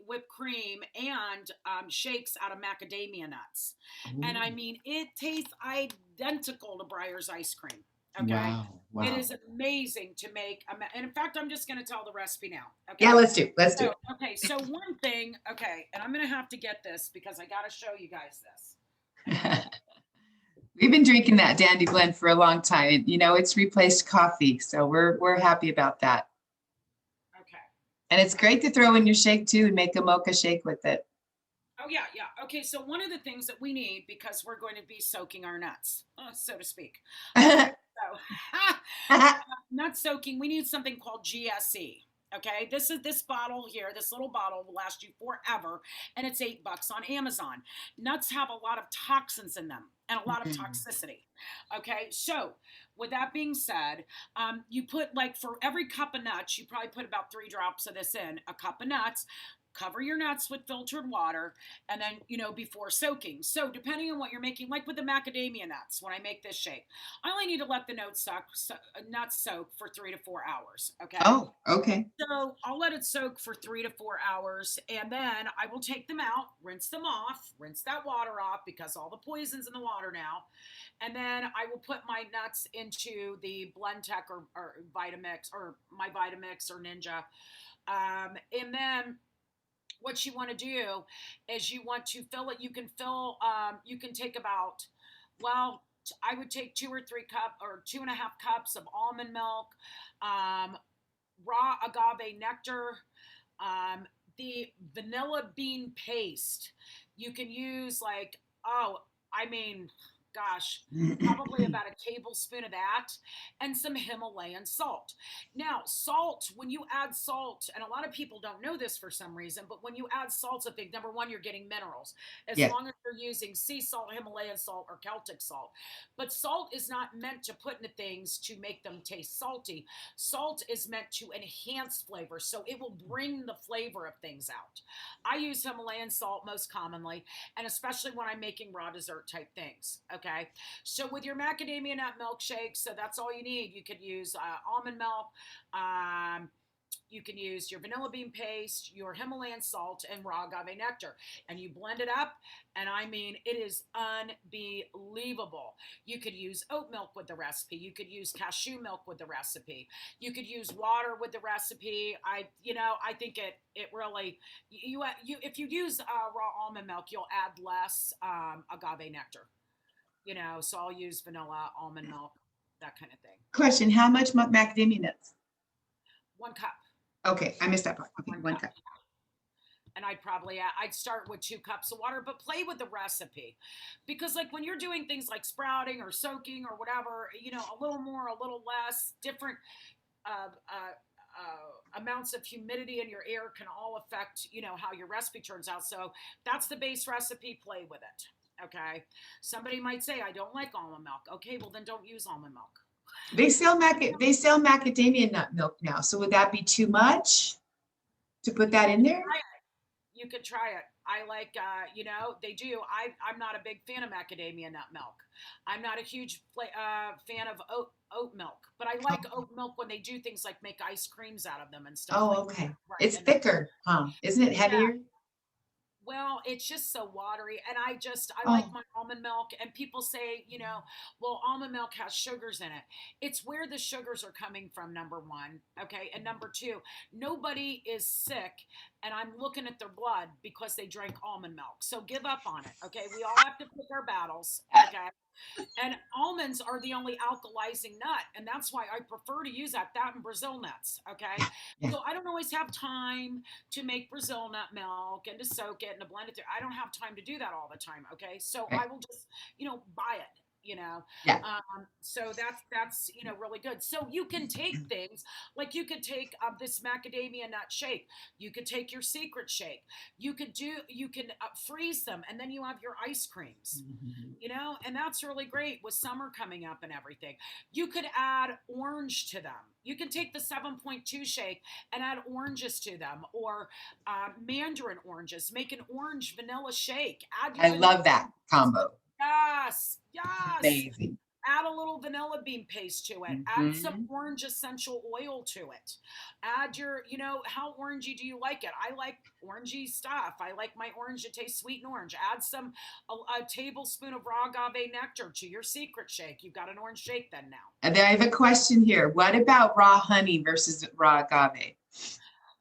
whipped cream, and shakes out of macadamia nuts. And I Ooh. mean, it tastes identical to Breyer's ice cream. Okay. Wow. It Wow. is amazing to make. And in fact, I'm just going to tell the recipe now. Yeah, Okay. let's do So, okay. So one thing, okay, and I'm going to have to get this because I got to show you guys this. it. We've been drinking that Dandy Blend for a long time. You know, it's replaced coffee, so we're happy about that. Okay. And it's great to throw in your shake too and make a mocha shake with it. Oh, yeah, yeah. Okay, so one of the things that we need, because we're going to be soaking our nuts, so to speak. Okay, so nut soaking, we need something called GSE. Okay, this bottle here, this little bottle will last you forever, and it's $8 on Amazon. Nuts have a lot of toxins in them and a lot of toxicity. Okay, so with that being said, you put, like, for every cup of nuts, you probably put about 3 drops of this in a cup of nuts. Cover your nuts with filtered water, and then, before soaking. So depending on what you're making, like with the macadamia nuts, when I make this shake, I only need to let the nuts soak for 3 to 4 hours. Okay. Oh, okay. So I'll let it soak for 3 to 4 hours, and then I will take them out, rinse them off, rinse that water off because all the poison's in the water now. And then I will put my nuts into the Blend Tech or Vitamix, or my Vitamix or Ninja. And then what you want to do is you want to fill it. You can take about, well, I would take 2.5 cups of almond milk, raw agave nectar, the vanilla bean paste. You can use, like, oh, I mean, gosh, probably about a tablespoon of that, and some Himalayan salt. Now, salt, when you add salt, and a lot of people don't know this for some reason, but when you add salt's a thing. Number one, you're getting minerals, as Yes. long as you're using sea salt, Himalayan salt, or Celtic salt. But salt is not meant to put into things to make them taste salty. Salt is meant to enhance flavor, so it will bring the flavor of things out. I use Himalayan salt most commonly, and especially when I'm making raw dessert type things. Okay. So with your macadamia nut milkshake, so that's all you need. You could use almond milk. You can use your vanilla bean paste, your Himalayan salt, and raw agave nectar, and you blend it up. And I mean, it is unbelievable. You could use oat milk with the recipe. You could use cashew milk with the recipe. You could use water with the recipe. I think it really, if you use raw almond milk, you'll add less agave nectar. So I'll use vanilla, almond milk, that kind of thing. Question, how much macadamia nuts? 1 cup. Okay, I missed that part. Okay, 1 cup. And I'd start with 2 cups of water, but play with the recipe, because, like, when you're doing things like sprouting or soaking or whatever, a little more, a little less, different amounts of humidity in your air can all affect, how your recipe turns out. So that's the base recipe. Play with it. Okay. Somebody might say, I don't like almond milk. Okay, well then don't use almond milk. They sell macadamia nut milk now. So would that be too much to put that in there? You could try it. I like, they do. I'm not a big fan of macadamia nut milk. I'm not a huge fan of oat milk, but I like oat milk when they do things like make ice creams out of them and stuff. Oh, like okay. that. Right. It's thicker, huh? Isn't it heavier? Well, it's just so watery. And I like Oh, my almond milk. And people say, well, almond milk has sugars in it. It's where the sugars are coming from, number one. Okay. And number two, nobody is sick. And I'm looking at their blood because they drank almond milk. So give up on it. Okay. We all have to pick our battles. Okay. And almonds are the only alkalizing nut, and that's why I prefer to use that and Brazil nuts. Okay, yeah. so I don't always have time to make Brazil nut milk and to soak it and to blend it through. I don't have time to do that all the time. Okay, so Right. I will just buy it. Yeah. So that's really good. So you can take things like you could take this macadamia nut shake. You could take your secret shake. You can freeze them, and then you have your ice creams, and that's really great with summer coming up and everything. You could add orange to them. You can take the 7.2 shake and add oranges to them, or mandarin oranges. Make an orange vanilla shake. Add your I vanilla. love that combo. Yes, yes. Amazing. Add a little vanilla bean paste to it. Add some Hmm. orange essential oil to it. Add how orangey do you like it? I like orangey stuff. I like my orange to taste sweet and orange. Add a tablespoon of raw agave nectar to your secret shake. You've got an orange shake then now. And then I have a question here. What about raw honey versus raw agave?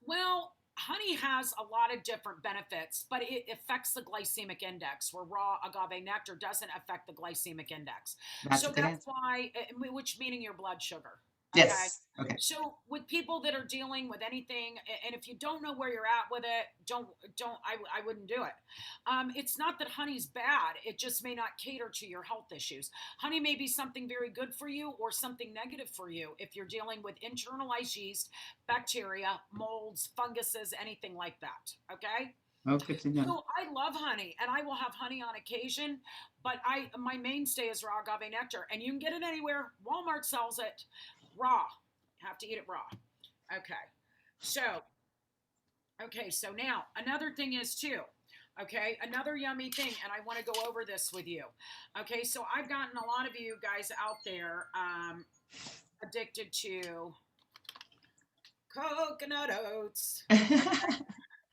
Well, honey has a lot of different benefits, but it affects the glycemic index, where raw agave nectar doesn't affect the glycemic index. That's a So good that's answer. why, which meaning your blood sugar. Okay. Yes. Okay. So with people that are dealing with anything, and if you don't know where you're at with it, I wouldn't do it. It's not that honey's bad; it just may not cater to your health issues. Honey may be something very good for you or something negative for you if you're dealing with internalized yeast, bacteria, molds, funguses, anything like that. Okay. Oh, good to know. So I love honey, and I will have honey on occasion, but my mainstay is raw agave nectar, and you can get it anywhere. Walmart sells it raw. You have to eat it raw. Okay. So so now another thing is too. Okay, another yummy thing, and I want to go over this with you. Okay, so I've gotten a lot of you guys out there addicted to coconut oats.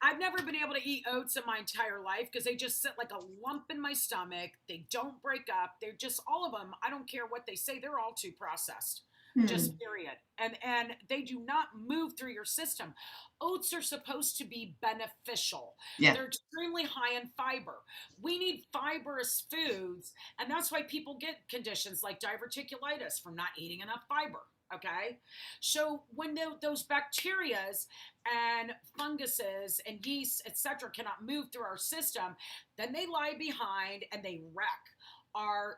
I've never been able to eat oats in my entire life because they just sit like a lump in my stomach. They don't break up. They're just all of them. I don't care what they say. They're all too processed. Hmm. Just period. And they do not move through your system. Oats are supposed to be beneficial. Yeah. They're extremely high in fiber. We need fibrous foods, and that's why people get conditions like diverticulitis from not eating enough fiber. Okay, so when those bacterias and funguses and yeast, etc., cannot move through our system, then they lie behind and they wreck our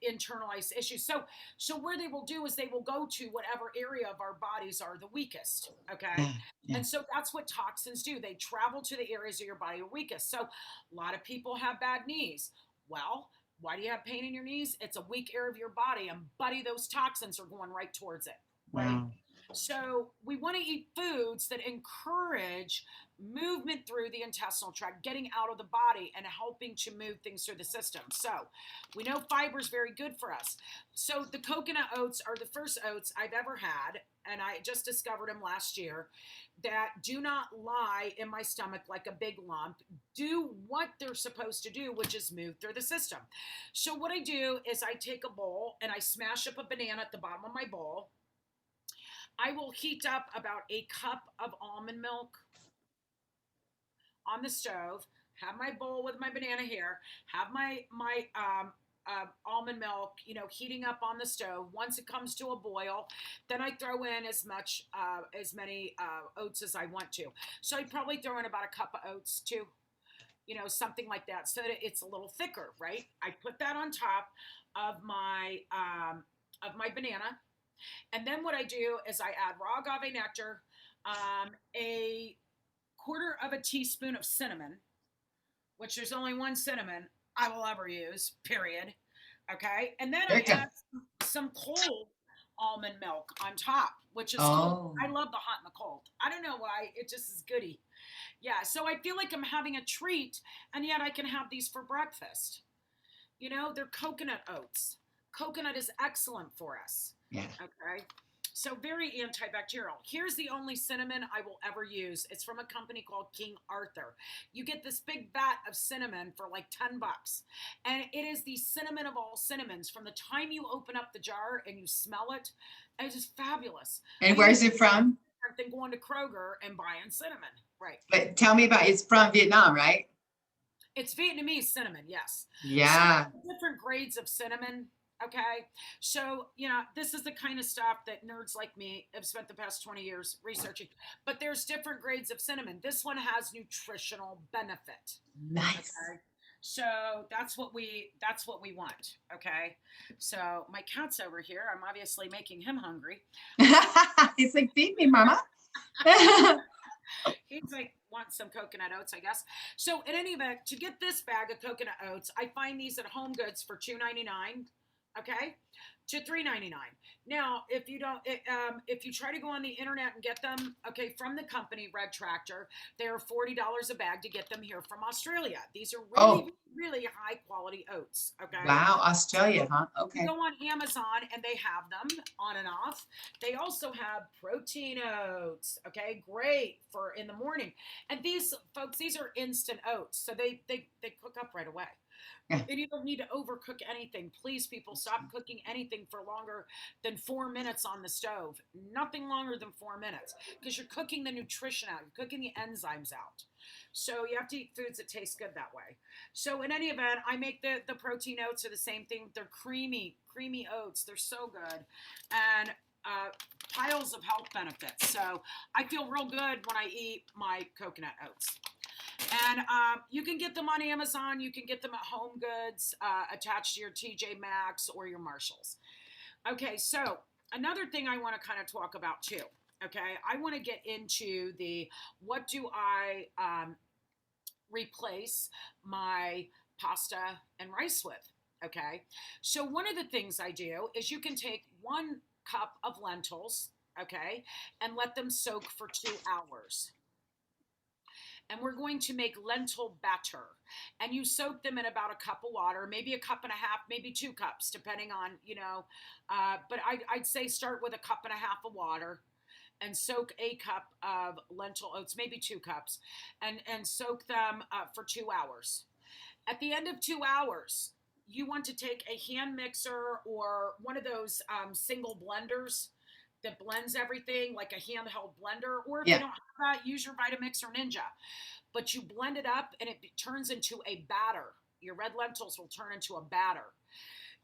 internalized issues. So where they will do is they will go to whatever area of our bodies are the weakest. Okay. Yeah. Yeah. And so that's what toxins do. They travel to the areas of your body are weakest. So a lot of people have bad knees. Well, why do you have pain in your knees? It's a weak area of your body, and buddy, those toxins are going right towards it, right? Wow. So we want to eat foods that encourage movement through the intestinal tract, getting out of the body and helping to move things through the system. So we know fiber is very good for us. So the coconut oats are the first oats I've ever had, and I just discovered them last year, that do not lie in my stomach like a big lump, do what they're supposed to do, which is move through the system. So what I do is I take a bowl and I smash up a banana at the bottom of my bowl. I will heat up about a cup of almond milk on the stove, have my bowl with my banana here, have my almond milk, heating up on the stove. Once it comes to a boil, then I throw in as many oats as I want to. So I probably throw in about a cup of oats too, something like that, so that it's a little thicker, right? I put that on top of my banana, and then what I do is I add raw agave nectar, a quarter of a teaspoon of cinnamon, which there's only one cinnamon I will ever use, period. Okay. And then There I you go. add some cold almond milk on top, which is cold. Oh, I love the hot and the cold. I don't know why. It just is goody. Yeah. So I feel like I'm having a treat, and yet I can have these for breakfast. They're coconut oats. Coconut is excellent for us. yeah. Okay. So very antibacterial. Here's the only cinnamon I will ever use. It's from a company called King Arthur. You get this big vat of cinnamon for like $10. And it is the cinnamon of all cinnamons. From the time you open up the jar and you smell it, it's just fabulous. And where's it from? Different than going to Kroger and buying cinnamon. Right. But tell me about, it's from Vietnam, right? It's Vietnamese cinnamon, yes. Yeah. So different grades of cinnamon. Okay. So, this is the kind of stuff that nerds like me have spent the past 20 years researching. But there's different grades of cinnamon. This one has nutritional benefit. Nice. Okay. So that's what we want. Okay. So my cat's over here. I'm obviously making him hungry. He's like, feed me, mama. He's like, wants some coconut oats, I guess. So in any event, to get this bag of coconut oats, I find these at Home Goods for $2.99. Okay, to $3.99. Now, if you don't, if you try to go on the internet and get them, okay, from the company Red Tractor, they're $40 a bag to get them here from Australia. These are really high quality oats. Okay. Wow, Australia, huh? Okay. You go on Amazon and they have them on and off. They also have protein oats. Okay, great for in the morning. And these folks, these are instant oats, so they cook up right away. Yeah. And you don't need to overcook anything. Please, people, stop cooking anything for longer than 4 minutes on the stove. Nothing longer than 4 minutes, because you're cooking the nutrition out. You're cooking the enzymes out. So you have to eat foods that taste good that way. So in any event, I make the protein oats are the same thing. They're creamy oats. They're so good. And piles of health benefits. So I feel real good when I eat my coconut oats. And you can get them on Amazon. You can get them at Home Goods, attached to your TJ Maxx or your Marshalls. Okay, so another thing I want to kind of talk about too. Okay, I want to get into what do I replace my pasta and rice with? Okay, so one of the things I do is you can take 1 cup of lentils, okay, and let them soak for 2 hours. And we're going to make lentil batter. And you soak them in about a cup of water, maybe a cup and a half, maybe 2 cups, depending on, but I'd say start with a cup and a half of water and soak a cup of lentil oats, maybe 2 cups, and soak them for 2 hours. At the end of 2 hours, you want to take a hand mixer or one of those single blenders that blends everything, like a handheld blender, or if you don't have that, use your Vitamix or Ninja. But you blend it up and it turns into a batter. Your red lentils will turn into a batter.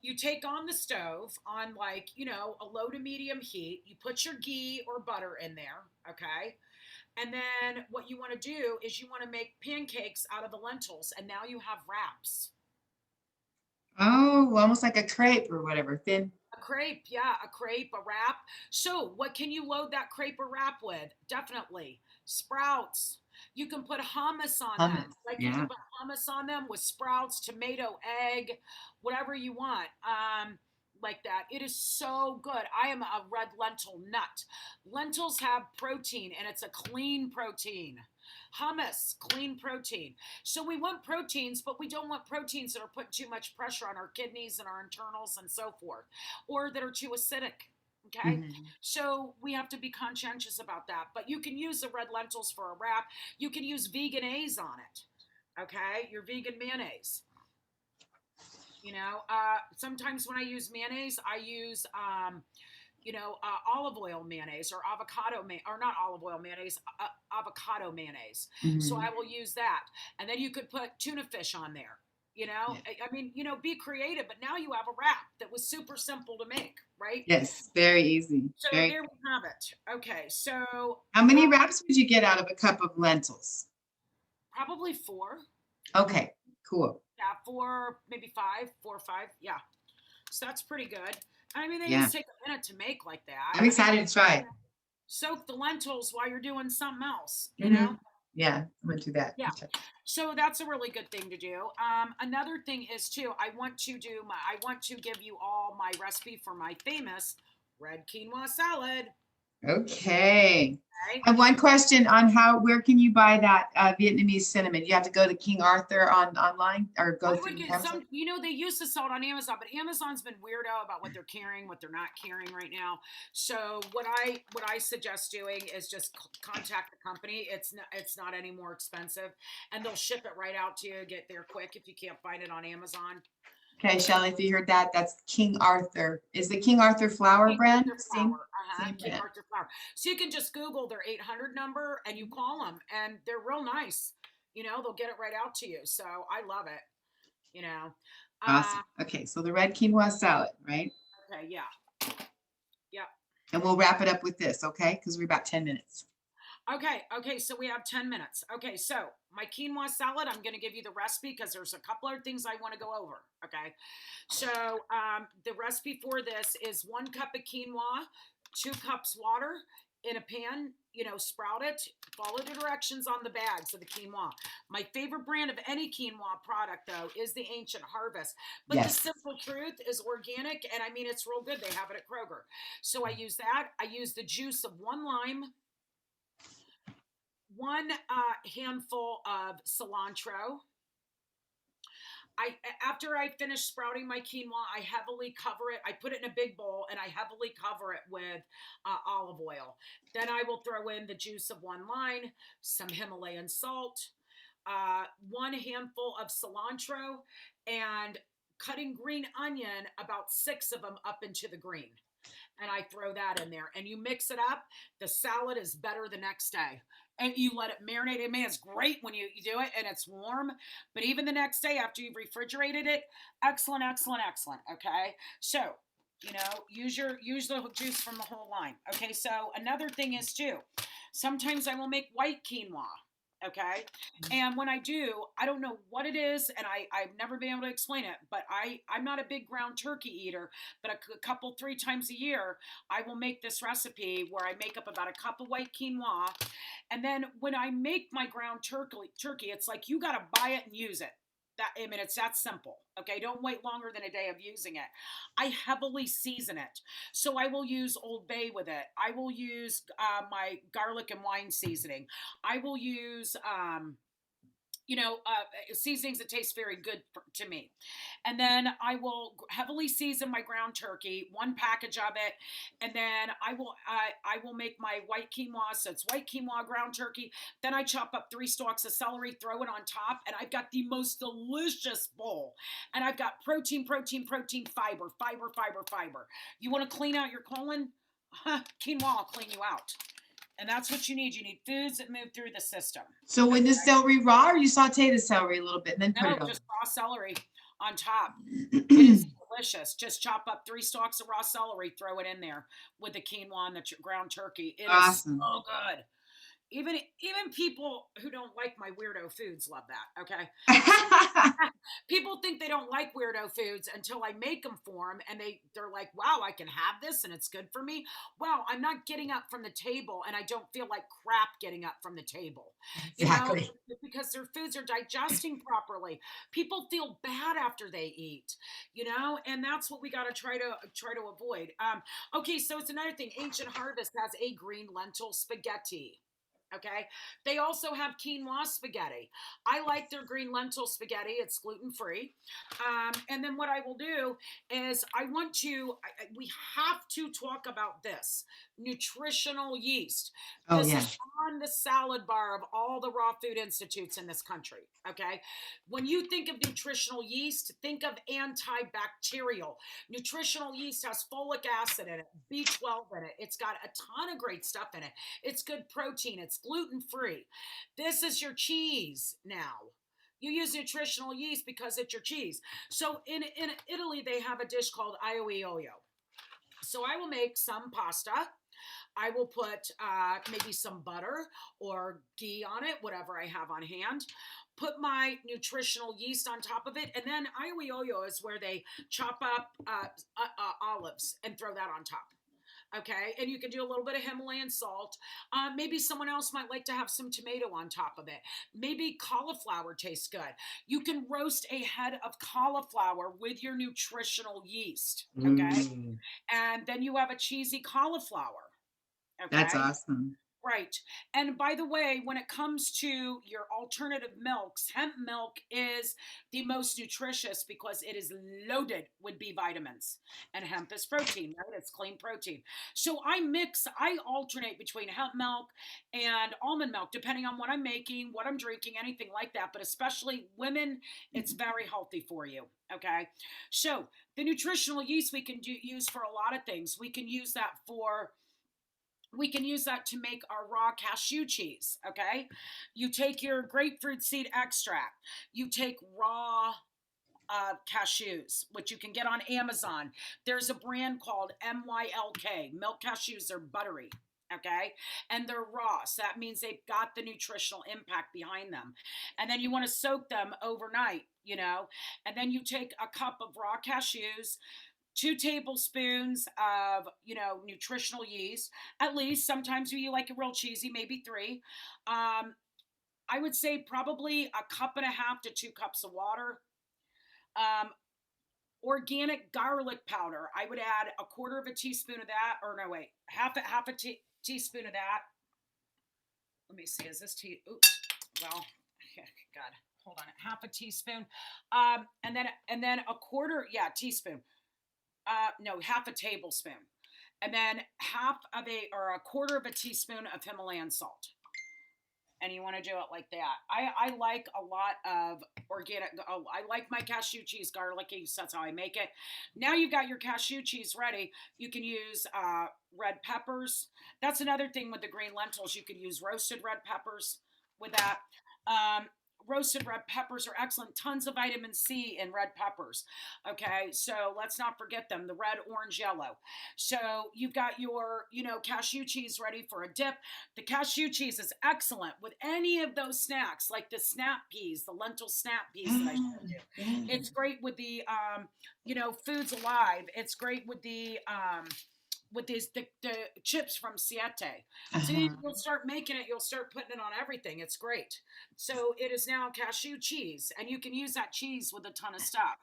You take on the stove on a low to medium heat. You put your ghee or butter in there, okay? And then what you want to do is you want to make pancakes out of the lentils, and now you have wraps. Oh, almost like a crepe or whatever, thin. A crepe, yeah, a crepe, a wrap. So what can you load that crepe or wrap with? Definitely sprouts. You can put hummus on them. You can put hummus on them with sprouts, tomato, egg, whatever you want. Like that. It is so good. I am a red lentil nut. Lentils have protein, and it's a clean protein. Hummus, clean protein. So we want proteins, but we don't want proteins that are putting too much pressure on our kidneys and our internals and so forth, or that are too acidic. Okay. Mm-hmm. So we have to be conscientious about that. But you can use the red lentils for a wrap. You can use veganese on it. Okay. Your vegan mayonnaise. Sometimes when I use mayonnaise, I use, olive oil mayonnaise or avocado not olive oil mayonnaise, avocado mayonnaise. Mm-hmm. So I will use that. And then you could put tuna fish on there. Be creative, but now you have a wrap that was super simple to make, right? Yes, very easy. So there we have it. Okay, so how many wraps would you get out of a cup of lentils? Probably 4. Okay, cool. Yeah, 4, maybe 5, 4 or 5. Yeah, so that's pretty good. They just take a minute to make like that. I'm excited to try it. Soak the lentils while you're doing something else, you know? Yeah, I'm going to do that. Yeah. So that's a really good thing to do. Another thing is too, I want to give you all my recipe for my famous red quinoa salad. Okay. Okay. I have one question on where can you buy that Vietnamese cinnamon? You have to go to King Arthur online or go I would through get website? some, they used to sell it on Amazon, but Amazon's been weirdo about what they're carrying, what they're not carrying right now. So what I suggest doing is just contact the company. It's not any more expensive, and they'll ship it right out to you. Get there quick if you can't find it on Amazon. Okay, Shelley, if you heard that, that's King Arthur. Is the King Arthur flour King brand? Arthur Same, Flour. same King brand. Arthur Flour. So you can just Google their 800 number and you call them, and they're real nice. They'll get it right out to you. So I love it. You know. Uh, Awesome. Okay, so the red quinoa salad, right? okay. Yeah. Yeah. And we'll wrap it up with this, okay? Because we're about 10 minutes. Okay, okay, so we have 10 minutes. Okay, so my quinoa salad, I'm going to give you the recipe because there's a couple of things I want to go over. Okay, so the recipe for this is 1 cup of quinoa, 2 cups water in a pan, sprout it, follow the directions on the bags of the quinoa. My favorite brand of any quinoa product, though, is the Ancient Harvest. But the Yes. simple truth is organic, and I mean, it's real good. They have it at Kroger. So I use that. I use the juice of 1 lime, 1 handful of cilantro. I After I finish sprouting my quinoa, I heavily cover it. I put it in a big bowl and I heavily cover it with olive oil. Then I will throw in the juice of 1 lime, some Himalayan salt, 1 handful of cilantro, and cutting green onion, about 6 of them up into the green, and I throw that in there and you mix it up. The salad is better the next day. And you let it marinate. I mean, it's great when you do it and it's warm, but even the next day after you've refrigerated it, excellent, excellent, excellent. Okay. So, use the juice from the whole line. Okay. So another thing is too, sometimes I will make white quinoa. Okay. And when I do, I don't know what it is, and I've never been able to explain it, but I'm not a big ground turkey eater, but a couple, 3 times a year, I will make this recipe where I make up about a cup of white quinoa. And then when I make my ground turkey, it's like you got to buy it and use it. It's that simple. Okay, don't wait longer than a day of using it. I heavily season it, so I will use Old Bay with it. I will use my garlic and wine seasoning. I will use seasonings that taste very good to me. And then I will heavily season my ground turkey, 1 package of it, and then I will make my white quinoa. So it's white quinoa, ground turkey. Then I chop up 3 stalks of celery, throw it on top, and I've got the most delicious bowl. And I've got protein, protein, protein, fiber, fiber, fiber, fiber. You want to clean out your colon? Quinoa will clean you out. And that's what you need. You need foods that move through the system. So when Okay. the celery raw, or you saute the celery a little bit and then put No, it over? just raw celery on top. It is delicious. Just chop up 3 stalks of raw celery, throw it in there with the quinoa and the ground turkey. It is Awesome. so good. Even people who don't like my weirdo foods love that. Okay. People think they don't like weirdo foods until I make them for them, and they're like, "Wow, I can have this and it's good for me." Well, I'm not getting up from the table, and I don't feel like crap getting up from the table. You know, Exactly. because their foods are digesting properly. People feel bad after they eat, and that's what we got to try to avoid. Okay, so it's another thing. Ancient Harvest has a green lentil spaghetti. Okay. They also have quinoa spaghetti. I like their green lentil spaghetti. It's gluten free. And then what I will do is we have to talk about this nutritional yeast. Oh, This yeah. is on the salad bar of all the raw food institutes in this country. Okay. When you think of nutritional yeast, think of antibacterial. Nutritional yeast has folic acid in it, B12 in it. It's got a ton of great stuff in it. It's good protein. It's gluten free. This is your cheese now. You use nutritional yeast because it's your cheese. So in Italy, they have a dish called aglio. So I will make some pasta. I will put maybe some butter or ghee on it, whatever I have on hand. Put my nutritional yeast on top of it, and then aglio is where they chop up olives and throw that on top. Okay, and you can do a little bit of Himalayan salt. Maybe someone else might like to have some tomato on top of it. Maybe cauliflower tastes good. You can roast a head of cauliflower with your nutritional yeast. Okay, Mm. and then you have a cheesy cauliflower. That's Okay. awesome. Right. And by the way, when it comes to your alternative milks, hemp milk is the most nutritious because it is loaded with B vitamins. And hemp is protein, right? It's clean protein. So I alternate between hemp milk and almond milk, depending on what I'm making, what I'm drinking, anything like that. But especially women, it's very healthy for you. Okay. So the nutritional yeast we can use for a lot of things. We can use that to make our raw cashew cheese. Okay. You take your grapefruit seed extract, you take raw cashews, which you can get on Amazon. There's a brand called MYLK. Milk cashews are buttery. Okay. And they're raw. So that means they've got the nutritional impact behind them. And then you want to soak them overnight, and then you take a cup of raw cashews, 2 tablespoons of nutritional yeast, at least. Sometimes you like it real cheesy, maybe 3. I would say probably a cup and a half to 2 cups of water. um, Organic garlic powder, I would add a quarter of a teaspoon of that, or no, wait, half a teaspoon of that. Let me see, is this oops, well, god, hold on, half a teaspoon. And then a quarter, yeah, teaspoon. No, half a tablespoon, and then a quarter of a teaspoon of Himalayan salt. And you want to do it like that. I like a lot of organic. Oh, I like my cashew cheese garlicky, so that's how I make it. Now you've got your cashew cheese ready. You can use red peppers. That's another thing with the green lentils. You could use roasted red peppers with that. Um, Roasted red peppers are excellent. Tons of vitamin C in red peppers. Okay, so let's not forget them. The red, orange, yellow. So you've got your, cashew cheese ready for a dip. The cashew cheese is excellent with any of those snacks, like the snap peas, the lentil snap peas that I showed you. Yeah. It's great with the, Foods Alive. It's great with the chips from Seacret. So Uh-huh. you'll start making it, you'll start putting it on everything. It's great. So it is now cashew cheese, and you can use that cheese with a ton of stuff.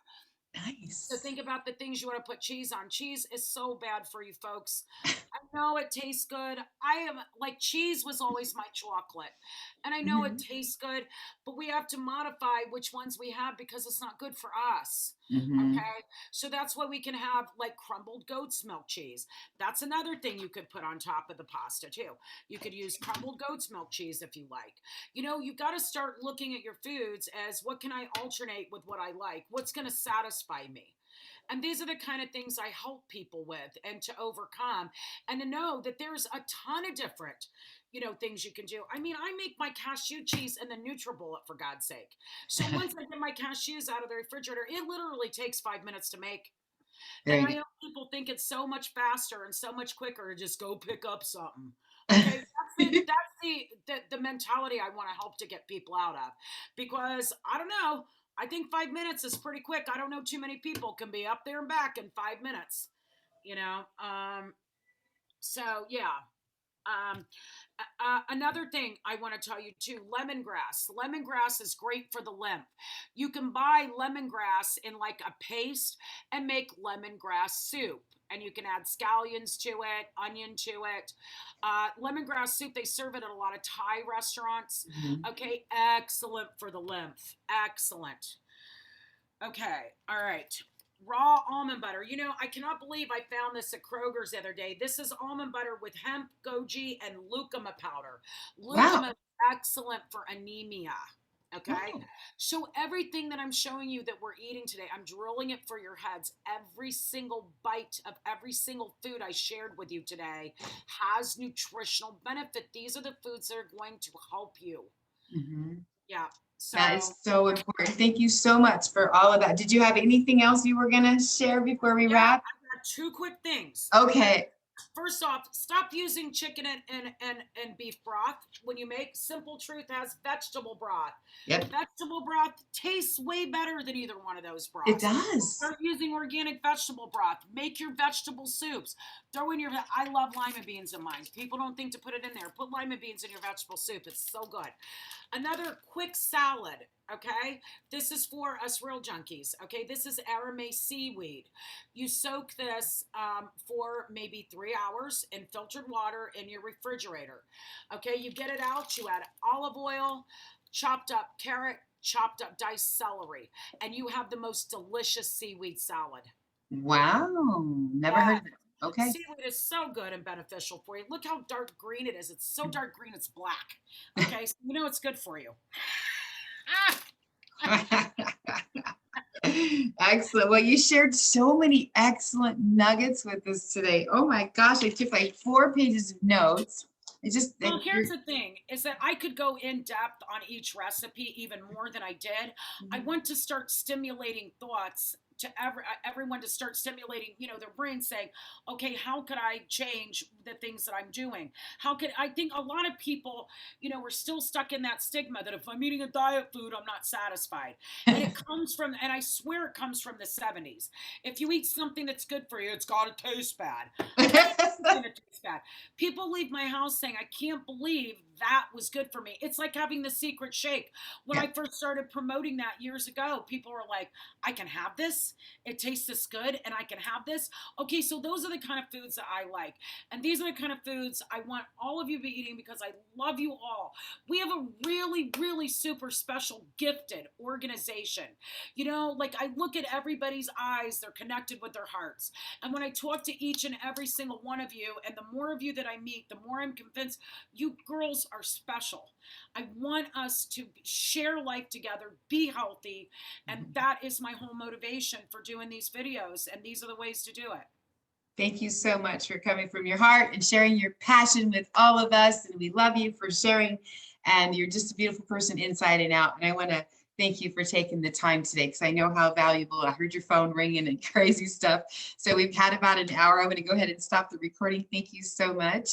So Nice. think about the things you want to put cheese on. Cheese is so bad for you folks. I know it tastes good. I am like, cheese was always my chocolate. And I know it Mhm. tastes good, but we have to modify which ones we have because it's not good for us. Mhm. Okay. So that's why we can have like crumbled goat's milk cheese. That's another thing you could put on top of the pasta too. You could use crumbled goat's milk cheese if you like. You've got to start looking at your foods as, what can I alternate with what I like? What's going to satisfy me? And these are the kind of things I help people with and to overcome, and to know that there's a ton of different, things you can do. I mean, I make my cashew cheese in the NutriBullet, for God's sake. So once I get my cashews out of the refrigerator, it literally takes 5 minutes to make. And Very I know people think it's so much faster and so much quicker to just go pick up something. Okay, good. that's the mentality I want to help to get people out of, because I don't know. I think 5 minutes is pretty quick. I don't know too many people can be up there and back in 5 minutes. You know. So yeah. Another thing I want to tell you too, lemongrass. Lemongrass is great for the lymph. You can buy lemongrass in like a paste and make lemongrass soup. And you can add scallions to it, onion to it. Lemongrass soup, they serve it at a lot of Thai restaurants. Mhm. Okay, excellent for the lymph. Excellent. Okay, all right. Raw almond butter. I cannot believe I found this at Kroger's the other day. This is almond butter with hemp, goji, and lucuma powder. Wow. Lucuma is excellent for anemia. Okay. Oh. So everything that I'm showing you that we're eating today, I'm drilling it for your heads. Every single bite of every single food I shared with you today has nutritional benefit. These are the foods that are going to help you. Mhm. Yeah. That So is so important. Thank you so much for all of that. Did you have anything else you were gonna share before we yeah, wrap? I've got 2 quick things. Okay. Okay. First off, stop using chicken and beef broth when you make. Simple Truth has vegetable broth. Yep. Vegetable broth tastes way better than either one of those It broths. does. Start using organic vegetable broth. Make your vegetable soups. Throw in your, I love lima beans in mine. People don't think to put it in there. Put lima beans in your vegetable soup. It's so good. Another quick salad, okay? This is for us real junkies, okay? This is aramay seaweed. You soak this for maybe 3 hours in filtered water in your refrigerator, okay? You get it out, you add olive oil, chopped up carrot, chopped up diced celery, and you have the most delicious seaweed salad. Wow. Never Yeah. heard of it. Okay. Seaweed is so good and beneficial for you. Look how dark green it is. It's so dark green, it's black. Okay, so you know it's good for you. Excellent. Well, you shared so many excellent nuggets with us today. Oh my gosh, I took like 4 pages of notes. It just, Well, here's the thing is that I could go in depth on each recipe even more than I did. I want to start stimulating thoughts to everyone to start stimulating, their brain saying, okay, how could I change the things that I'm doing? How could I think a lot of people, we're still stuck in that stigma that if I'm eating a diet food, I'm not satisfied. And it comes from, and I swear it comes from the 70s. If you eat something that's good for you, it's got to taste bad. It tastes bad. People leave my house saying, I can't believe that was good for me. It's like having the Seacret shake. When I first started promoting that years ago, people were like, I can have this. It tastes this good and I can have this. Okay, so those are the kind of foods that I like. And these are the kind of foods I want all of you to be eating because I love you all. We have a really, really super special, gifted organization. Like I look at everybody's eyes, they're connected with their hearts. And when I talk to each and every single one of you, and the more of you that I meet, the more I'm convinced you girls are special. I want us to share life together, be healthy, and that is my whole motivation for doing these videos, and these are the ways to do it. Thank you so much for coming from your heart and sharing your passion with all of us, and we love you for sharing, and you're just a beautiful person inside and out, and I want to thank you for taking the time today because I know how valuable. I heard your phone ringing and crazy stuff. So we've had about an hour. I'm going to go ahead and stop the recording. Thank you so much.